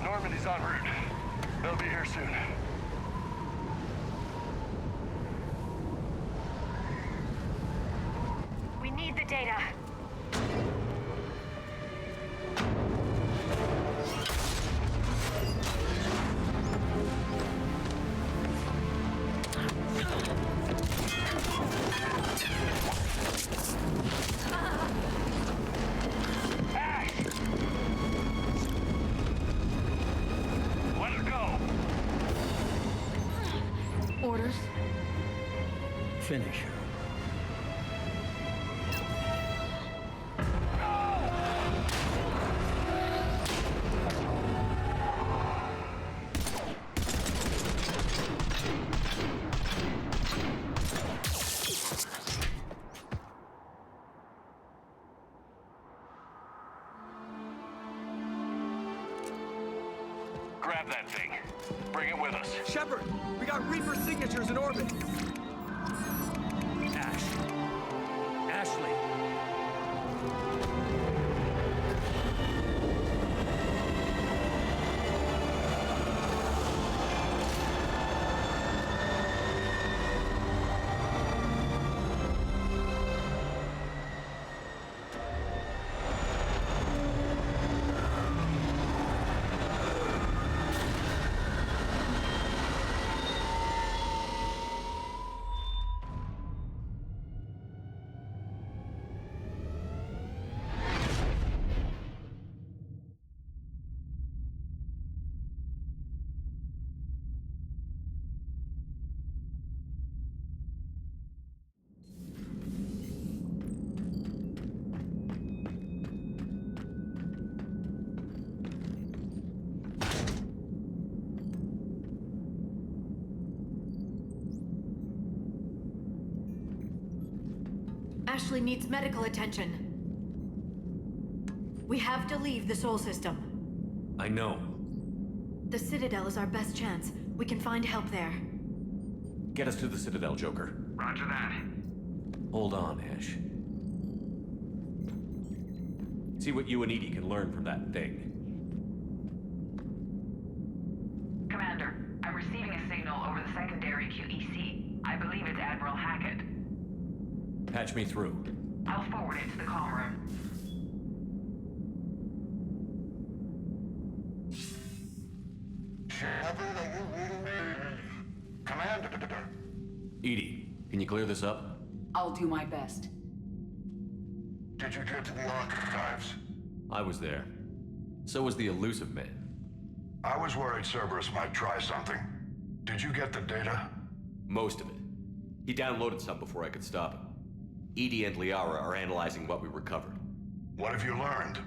Normandy's en route. They'll be here soon. We need the data. Ash! Let her go! Orders? Finish her. grab that thing. Bring it with us. Shepard, we got Reaper signatures in orbit. Ashley. Ashley needs medical attention. We have to leave the Sol system. I know. The Citadel is our best chance. We can find help there. Get us to the Citadel, Joker. Roger that. Hold on, Ash. See what you and Edie can learn from that thing. Commander, I'm receiving a signal over the secondary QEC. I believe it's Admiral Hackett. Patch me through. I'll forward it to the comm room. Shepard, are you reading me? Commander. Edie, can you clear this up? I'll do my best. Did you get to the archives? I was there. So was the elusive man. I was worried Cerberus might try something. Did you get the data? Most of it. He downloaded some before I could stop him. Edie and Liara are analyzing what we recovered. What have you learned?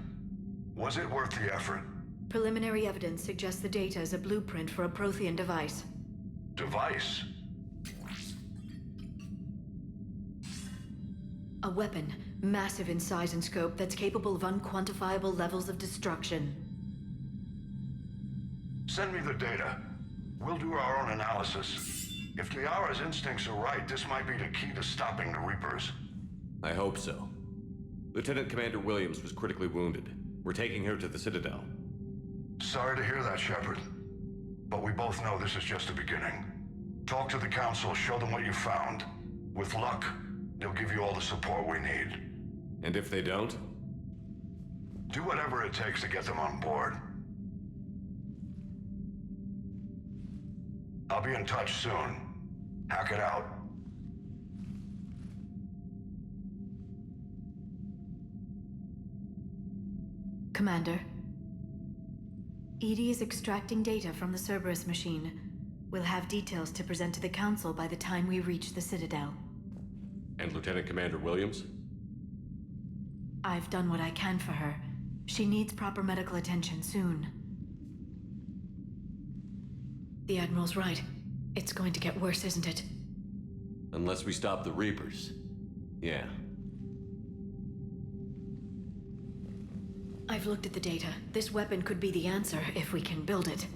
Was it worth the effort? Preliminary evidence suggests the data is a blueprint for a Prothean device. Device? A weapon, massive in size and scope, that's capable of unquantifiable levels of destruction. Send me the data. We'll do our own analysis. If Liara's instincts are right, this might be the key to stopping the Reapers. I hope so. Lieutenant Commander Williams was critically wounded. We're taking her to the Citadel. Sorry to hear that, Shepard. But we both know this is just the beginning. Talk to the Council, show them what you found. With luck, they'll give you all the support we need. And if they don't? Do whatever it takes to get them on board. I'll be in touch soon. Hack it out. Commander, Edie is extracting data from the Cerberus machine. We'll have details to present to the Council by the time we reach the Citadel. And Lieutenant Commander Williams? I've done what I can for her. She needs proper medical attention soon. The Admiral's right. It's going to get worse, isn't it? Unless we stop the Reapers. Yeah. I've looked at the data. This weapon could be the answer if we can build it.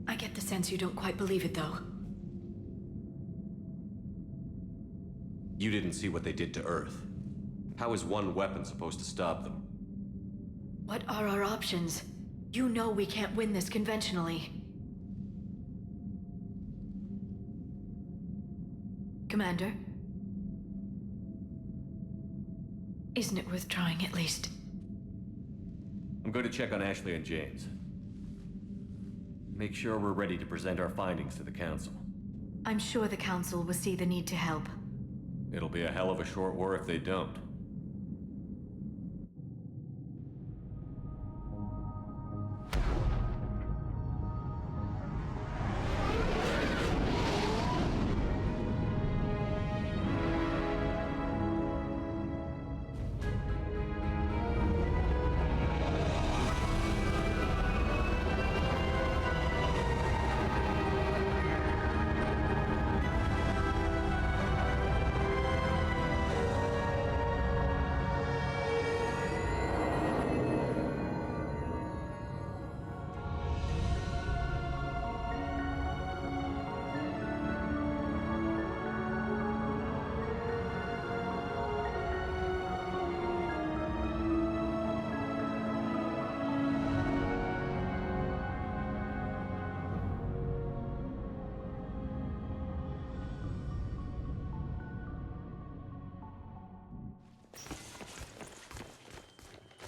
I get the sense you don't quite believe it, though. You didn't see what they did to Earth. How is one weapon supposed to stop them? What are our options? You know we can't win this conventionally. Commander? Isn't it worth trying at least? I'm going to check on Ashley and James. Make sure we're ready to present our findings to the Council. I'm sure the Council will see the need to help. It'll be a hell of a short war if they don't.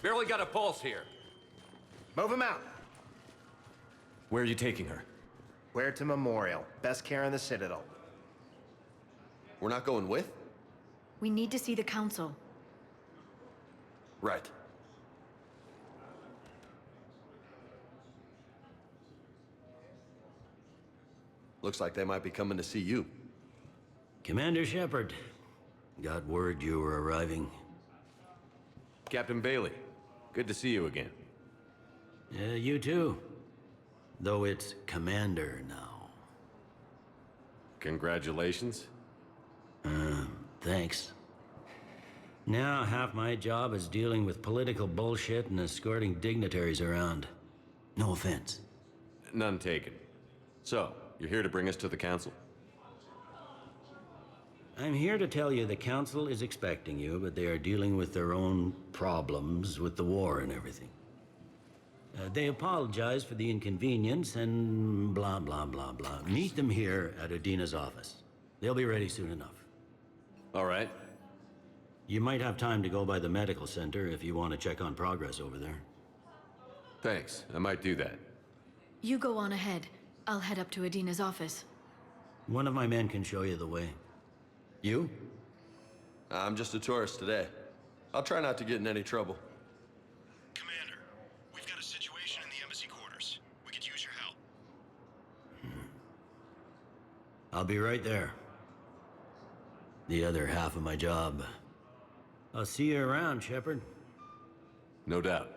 Barely got a pulse here. Move him out. Where are you taking her? Where to Memorial. Best care in the Citadel. We're not going with? We need to see the Council. Right. Looks like they might be coming to see you. Commander Shepard. Got word you were arriving. Captain Bailey, good to see you again. You too. Though it's Commander now. Congratulations. Thanks. Now half my job is dealing with political bullshit and escorting dignitaries around. No offense. None taken. So, you're here to bring us to the Council? I'm here to tell you the Council is expecting you, but they are dealing with their own problems with the war and everything. They apologize for the inconvenience and blah, blah, blah, blah. Meet them here at Udina's office. They'll be ready soon enough. All right. You might have time to go by the medical center if you want to check on progress over there. Thanks. I might do that. You go on ahead. I'll head up to Udina's office. One of my men can show you the way. You? I'm just a tourist today. I'll try not to get in any trouble. Commander, we've got a situation in the embassy quarters. We could use your help. I'll be right there. The other half of my job. I'll see you around, Shepard. No doubt.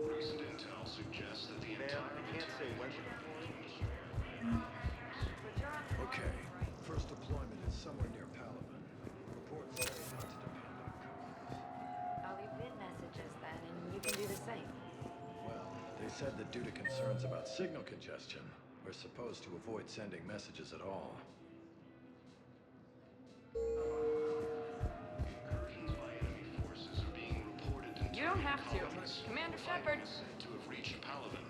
Recent intel suggests that the entire Okay, first deployment is somewhere near Palaven. Reports say not to depend on cruise. I'll leave vid messages then, and you can do the same. Well, they said that due to concerns about signal congestion, we're supposed to avoid sending messages at all. Incursions by enemy forces are being reported in You don't have to. colonies. Commander Shepard. Is said to have reached Palaven.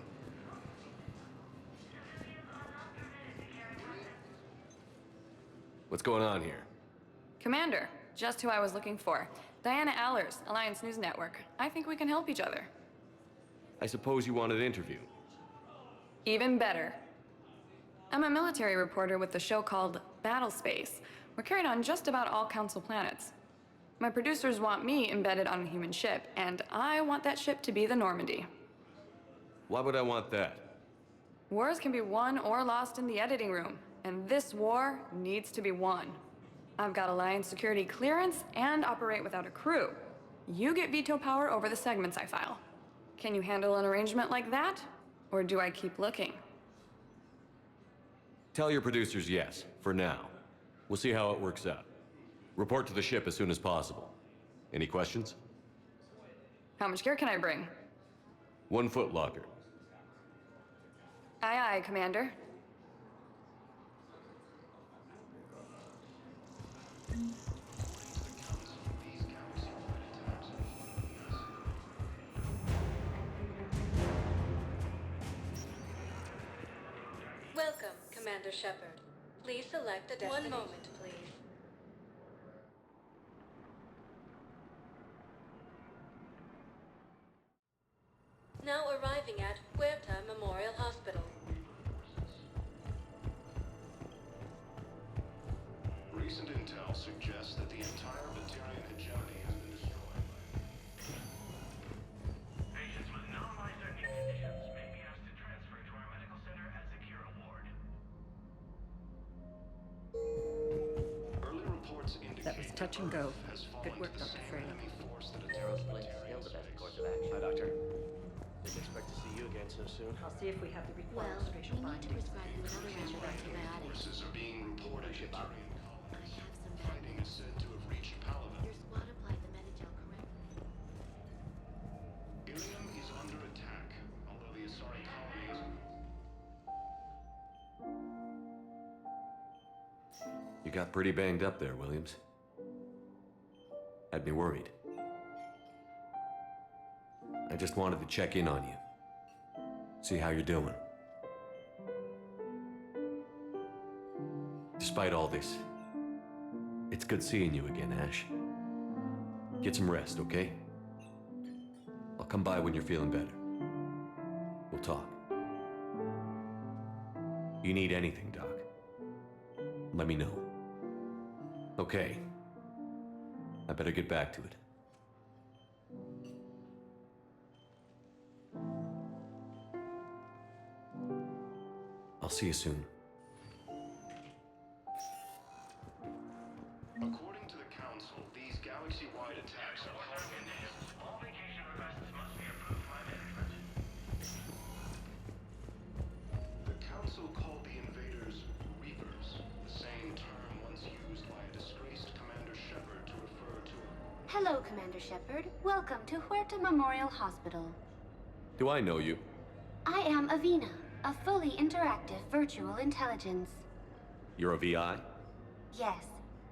What's going on here? Commander, just who I was looking for. Diana Allers, Alliance News Network. I think we can help each other. I suppose you want an interview. Even better. I'm a military reporter with the show called Battle Space. We're carried on just about all Council planets. My producers want me embedded on a human ship, and I want that ship to be the Normandy. Why would I want that? Wars can be won or lost in the editing room, and this war needs to be won. I've got Alliance security clearance and operate without a crew. You get veto power over the segments I file. Can you handle an arrangement like that? Or do I keep looking? Tell your producers yes, for now. We'll see how it works out. Report to the ship as soon as possible. Any questions? How much gear can I bring? 1 foot locker. Aye, aye, Commander. Welcome, Commander Shepard. Please select a destination. 1 moment, please. Now arriving at Huerta Memorial Hospital. Recent intel suggests that the entire Batarian hegemony has been destroyed. Patients with non-life-threatening conditions may be asked to transfer to our medical center at Zakira Ward. Early reports indicate That was touch and go. has fallen Good work, to the Dr. same Frey. enemy force that Aerospace is still the best course of action. Hi, Doctor. Didn't expect to see you again so soon. I'll see if we have the Well, required spatial we need to bindings. prescribe you another round of antibiotics. Forces are being reported in Batarian I colonies. have some bad Fighting is said to have reached Palaven. Your squad applied the Metagel correctly. Ilium is under attack, although the Asari colony is... You got pretty banged up there, Williams. Had me worried. I just wanted to check in on you. See how you're doing. Despite all this, it's good seeing you again, Ash. Get some rest, okay? I'll come by when you're feeling better. We'll talk. You need anything, Doc, let me know. Okay. I better get back to it. I'll see you soon. According to the Council, these galaxy-wide attacks are all vacation requests must be approved by management. The Council called the invaders Reapers, the same term once used by a disgraced Commander Shepard to refer to a... Hello, Commander Shepard. Welcome to Huerta Memorial Hospital. Do I know you? I am Avina, a fully interactive virtual intelligence. You're a VI? Yes,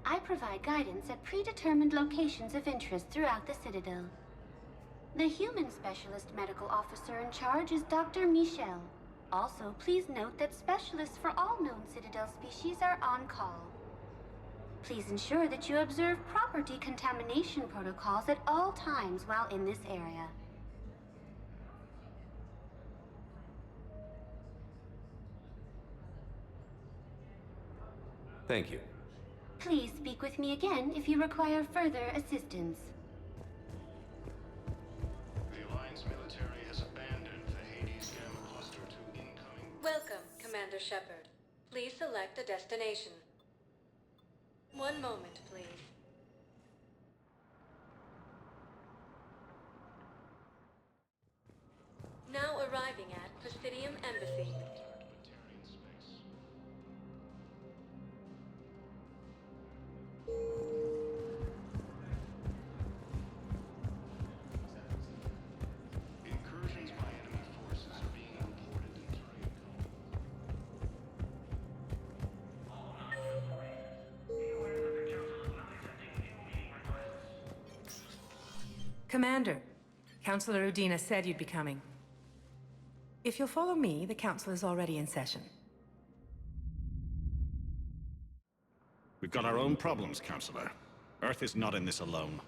I provide guidance at predetermined locations of interest throughout the Citadel. The human specialist medical officer in charge is Dr. Michel. Also, please note that specialists for all known Citadel species are on call. Please ensure that you observe proper decontamination protocols at all times while in this area. Thank you. Please speak with me again if you require further assistance. The Alliance military has abandoned the Hades Gamma Cluster to incoming... Welcome, Commander Shepard. Please select a destination. One moment, please. Now arriving at Presidium Embassy. Incursions by enemy forces are being reported in Commander, Councilor Udina said you'd be coming. If you'll follow me, the Council is already in session. We've got our own problems, Counselor. Earth is not in this alone.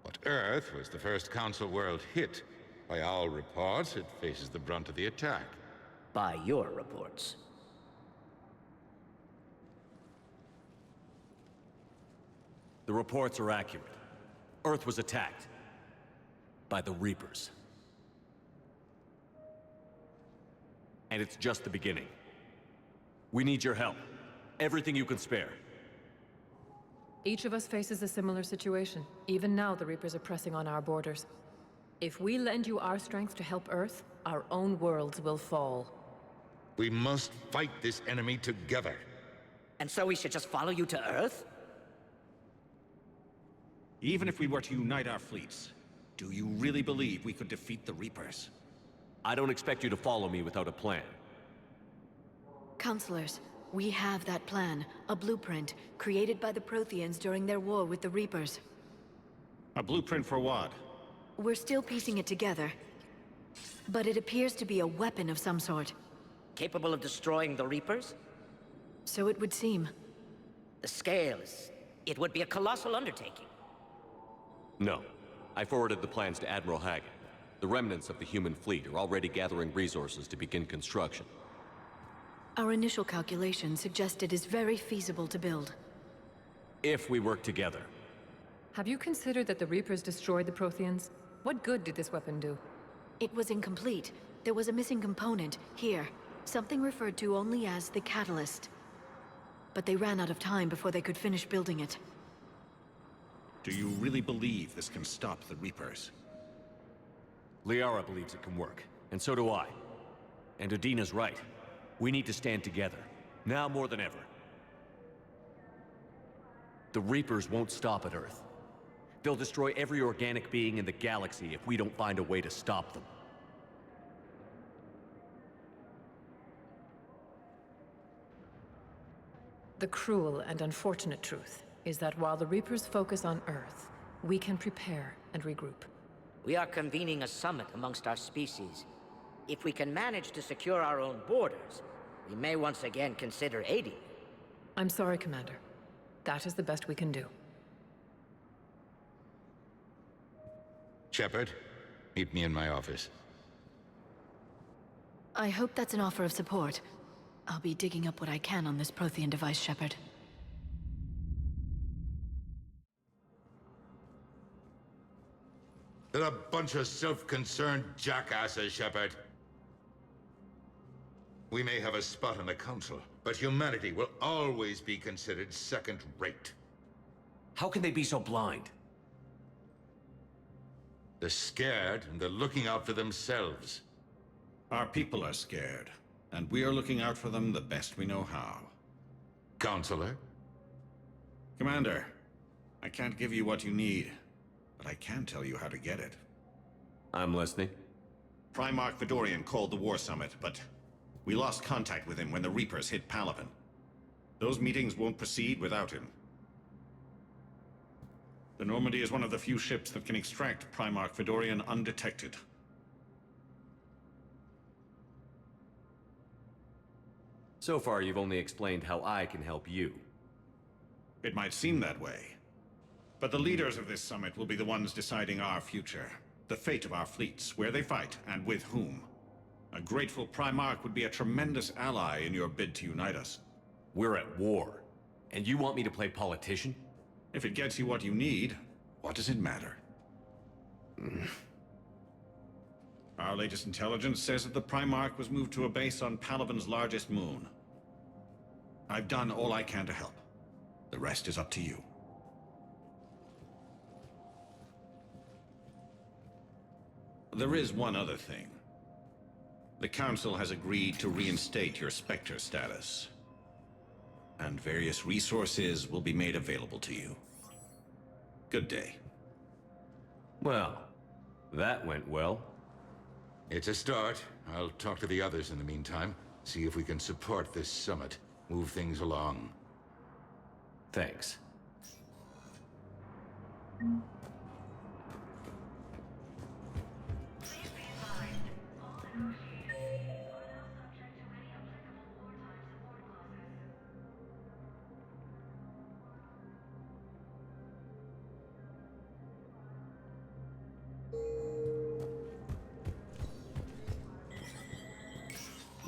But Earth was the first Council world hit. By our reports, it faces the brunt of the attack. By your reports. The reports are accurate. Earth was attacked. By the Reapers. And it's just the beginning. We need your help. Everything you can spare. Each of us faces a similar situation. Even now, the Reapers are pressing on our borders. If we lend you our strength to help Earth, our own worlds will fall. We must fight this enemy together. And so we should just follow you to Earth? Even if we were to unite our fleets, do you really believe we could defeat the Reapers? I don't expect you to follow me without a plan. Counselors, we have that plan. A blueprint, created by the Protheans during their war with the Reapers. A blueprint for what? We're still piecing it together. But it appears to be a weapon of some sort. Capable of destroying the Reapers? So it would seem. The scale is... it would be a colossal undertaking. No. I forwarded the plans to Admiral Hagen. The remnants of the human fleet are already gathering resources to begin construction. Our initial calculations suggest it is very feasible to build. If we work together. Have you considered that the Reapers destroyed the Protheans? What good did this weapon do? It was incomplete. There was a missing component, here. Something referred to only as the catalyst. But they ran out of time before they could finish building it. Do you really believe this can stop the Reapers? Liara believes it can work, and so do I. And Udina's right. We need to stand together, now more than ever. The Reapers won't stop at Earth. They'll destroy every organic being in the galaxy if we don't find a way to stop them. The cruel and unfortunate truth is that while the Reapers focus on Earth, we can prepare and regroup. We are convening a summit amongst our species. If we can manage to secure our own borders, we may once again consider aiding you. I'm sorry, Commander. That is the best we can do. Shepard, meet me in my office. I hope that's an offer of support. I'll be digging up what I can on this Prothean device, Shepard. They're a bunch of self-concerned jackasses, Shepard. We may have a spot on the Council, but humanity will always be considered second-rate. How can they be so blind? They're scared, and they're looking out for themselves. Our people are scared, and we are looking out for them the best we know how. Counselor? Commander, I can't give you what you need, but I can tell you how to get it. I'm listening. Primarch Fedorian called the War Summit, but we lost contact with him when the Reapers hit Palaven. Those meetings won't proceed without him. The Normandy is one of the few ships that can extract Primarch Fedorian undetected. So far, you've only explained how I can help you. It might seem that way. But the leaders of this summit will be the ones deciding our future. The fate of our fleets, where they fight, and with whom. A grateful Primarch would be a tremendous ally in your bid to unite us. We're at war, and you want me to play politician? If it gets you what you need, what does it matter? Our latest intelligence says that the Primarch was moved to a base on Palaven's largest moon. I've done all I can to help. The rest is up to you. There is one other thing. The Council has agreed to reinstate your Spectre status. And various resources will be made available to you. Good day. Well, that went well. It's a start. I'll talk to the others in the meantime. See if we can support this summit. Move things along. Thanks.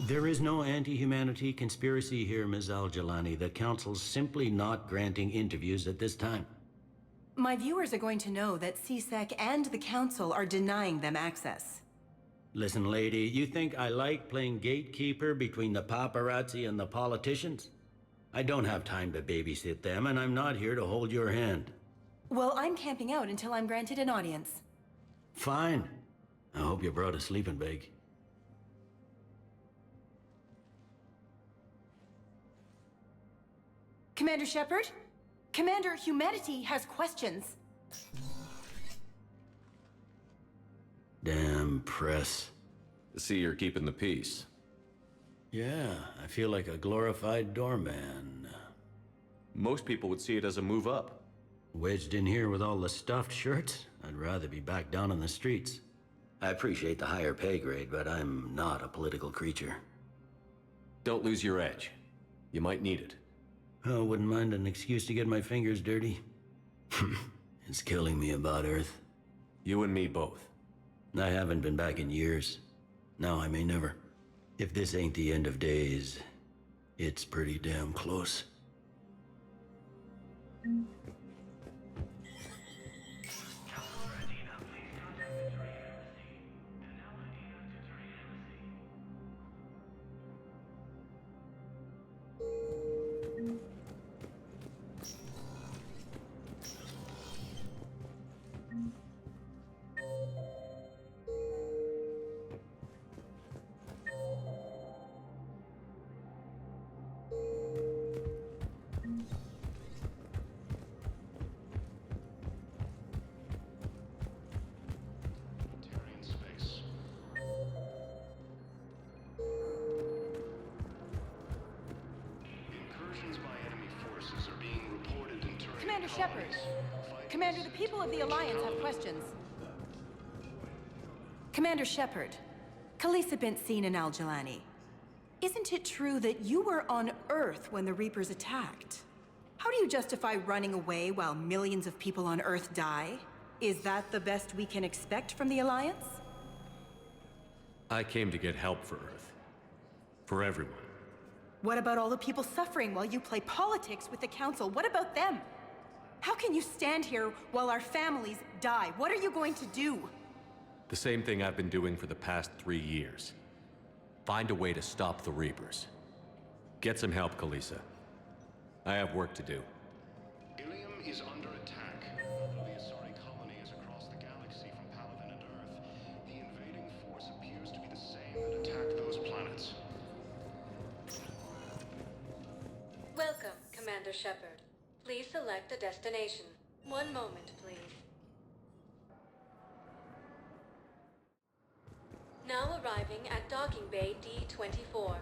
There is no anti-humanity conspiracy here, Ms. Al-Jalani. The Council's simply not granting interviews at this time. My viewers are going to know that CSEC and the Council are denying them access. Listen, lady, you think I like playing gatekeeper between the paparazzi and the politicians? I don't have time to babysit them, and I'm not here to hold your hand. Well, I'm camping out until I'm granted an audience. Fine. I hope you brought a sleeping bag. Commander Shepard? Commander, humanity has questions. Damn press. See, you're keeping the peace. Yeah, I feel like a glorified doorman. Most people would see it as a move up. Wedged in here with all the stuffed shirts? I'd rather be back down in the streets. I appreciate the higher pay grade, but I'm not a political creature. Don't lose your edge. You might need it. Oh, wouldn't mind an excuse to get my fingers dirty. It's killing me about Earth. You and me both. I haven't been back in years. Now I may never. If this ain't the end of days, it's pretty damn close. Commander Shepard. Commander, the people of the Alliance have questions. Commander Shepard, Khaleesa bint Seen and Al-Jalani. Isn't it true that you were on Earth when the Reapers attacked? How do you justify running away while millions of people on Earth die? Is that the best we can expect from the Alliance? I came to get help for Earth. For everyone. What about all the people suffering while you play politics with the Council? What about them? How can you stand here while our families die? What are you going to do? The same thing I've been doing for the past 3 years. Find a way to stop the Reapers. Get some help, Khaleesa. I have work to do. Ilium is under attack. Though the Asari colony is across the galaxy from Paladin and Earth, the invading force appears to be the same that attacked those planets. Welcome, Commander Shepard. Please select a destination. One moment, please. Now arriving at Docking Bay D-24.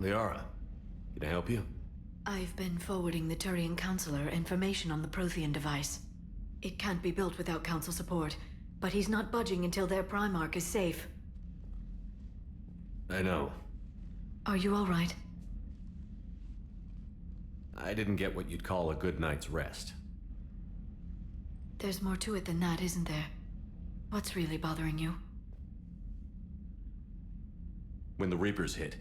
Liara, can I help you? I've been forwarding the Turian Counselor information on the Prothean device. It can't be built without Council support, but he's not budging until their Primarch is safe. I know. Are you all right? I didn't get what you'd call a good night's rest. There's more to it than that, isn't there? What's really bothering you? When the Reapers hit,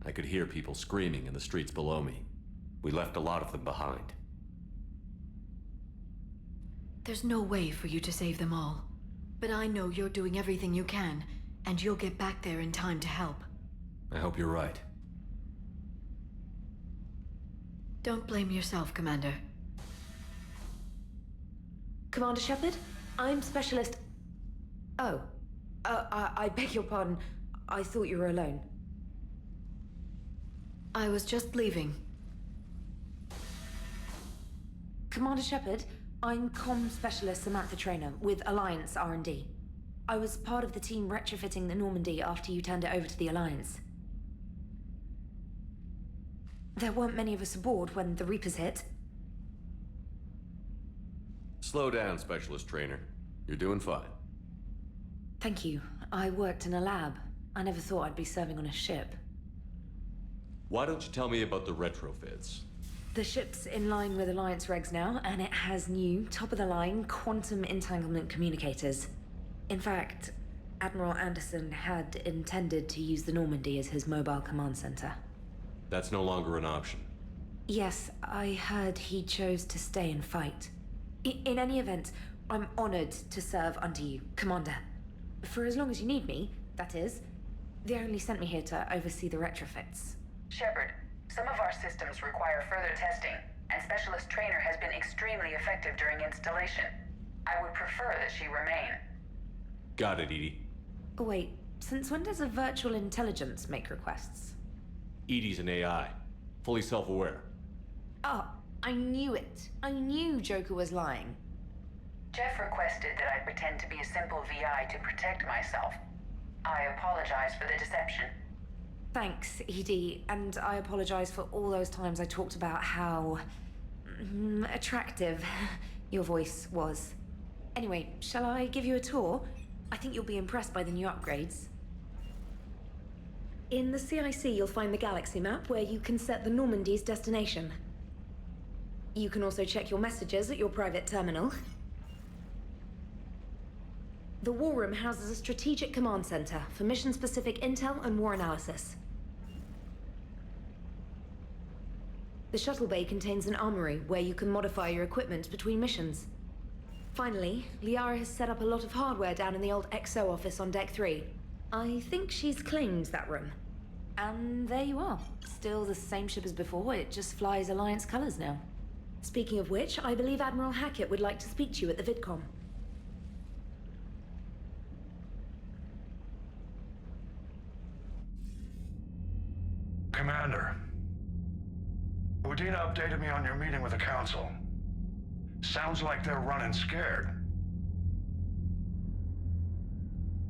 I could hear people screaming in the streets below me. We left a lot of them behind. There's no way for you to save them all. But I know you're doing everything you can, and you'll get back there in time to help. I hope you're right. Don't blame yourself, Commander. Commander Shepard? I'm Specialist... Oh. I beg your pardon. I thought you were alone. I was just leaving. Commander Shepard, I'm Comm Specialist Samantha Traynor with Alliance R&D. I was part of the team retrofitting the Normandy after you turned it over to the Alliance. There weren't many of us aboard when the Reapers hit. Slow down, Specialist Trainer. You're doing fine. Thank you. I worked in a lab. I never thought I'd be serving on a ship. Why don't you tell me about the retrofits? The ship's in line with Alliance regs now, and it has new, top-of-the-line quantum entanglement communicators. In fact, Admiral Anderson had intended to use the Normandy as his mobile command center. That's no longer an option. Yes, I heard he chose to stay and fight. In any event, I'm honored to serve under you, Commander. For as long as you need me, that is. They only sent me here to oversee the retrofits. Shepard, some of our systems require further testing, and Specialist Trainer has been extremely effective during installation. I would prefer that she remain. Got it, Edie. Wait, since when does a virtual intelligence make requests? Edie's an AI. Fully self-aware. Oh, I knew it. I knew Joker was lying. Jeff requested that I pretend to be a simple VI to protect myself. I apologize for the deception. Thanks, Edie, and I apologize for all those times I talked about how... attractive your voice was. Anyway, shall I give you a tour? I think you'll be impressed by the new upgrades. In the CIC, you'll find the galaxy map where you can set the Normandy's destination. You can also check your messages at your private terminal. The War Room houses a strategic command center for mission-specific intel and war analysis. The shuttle bay contains an armory where you can modify your equipment between missions. Finally, Liara has set up a lot of hardware down in the old XO office on Deck 3. I think she's claimed that room. And there you are. Still the same ship as before, it just flies Alliance colors now. Speaking of which, I believe Admiral Hackett would like to speak to you at the VidCom. Commander, Udina updated me on your meeting with the Council. Sounds like they're running scared.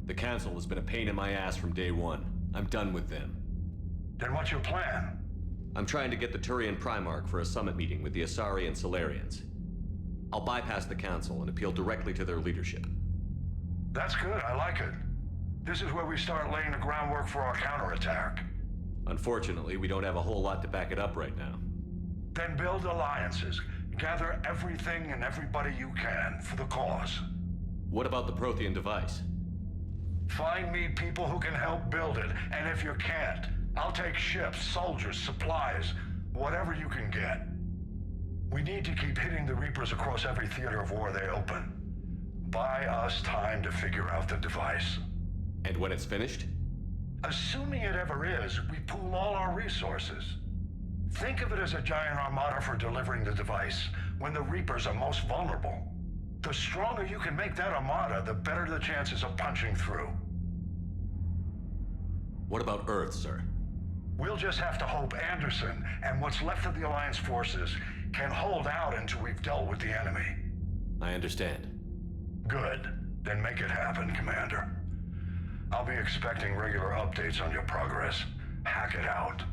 The Council has been a pain in my ass from day one. I'm done with them. Then what's your plan? I'm trying to get the Turian Primarch for a summit meeting with the Asari and Solarians. I'll bypass the Council and appeal directly to their leadership. That's good, I like it. This is where we start laying the groundwork for our counterattack. Unfortunately, we don't have a whole lot to back it up right now. Then build alliances. Gather everything and everybody you can for the cause. What about the Prothean device? Find me people who can help build it, and if you can't, I'll take ships, soldiers, supplies, whatever you can get. We need to keep hitting the Reapers across every theater of war they open. Buy us time to figure out the device. And when it's finished? Assuming it ever is, we pool all our resources. Think of it as a giant armada for delivering the device when the Reapers are most vulnerable. The stronger you can make that armada, the better the chances of punching through. What about Earth, sir? We'll just have to hope Anderson and what's left of the Alliance forces can hold out until we've dealt with the enemy. I understand. Good. Then make it happen, Commander. I'll be expecting regular updates on your progress. Hack it out.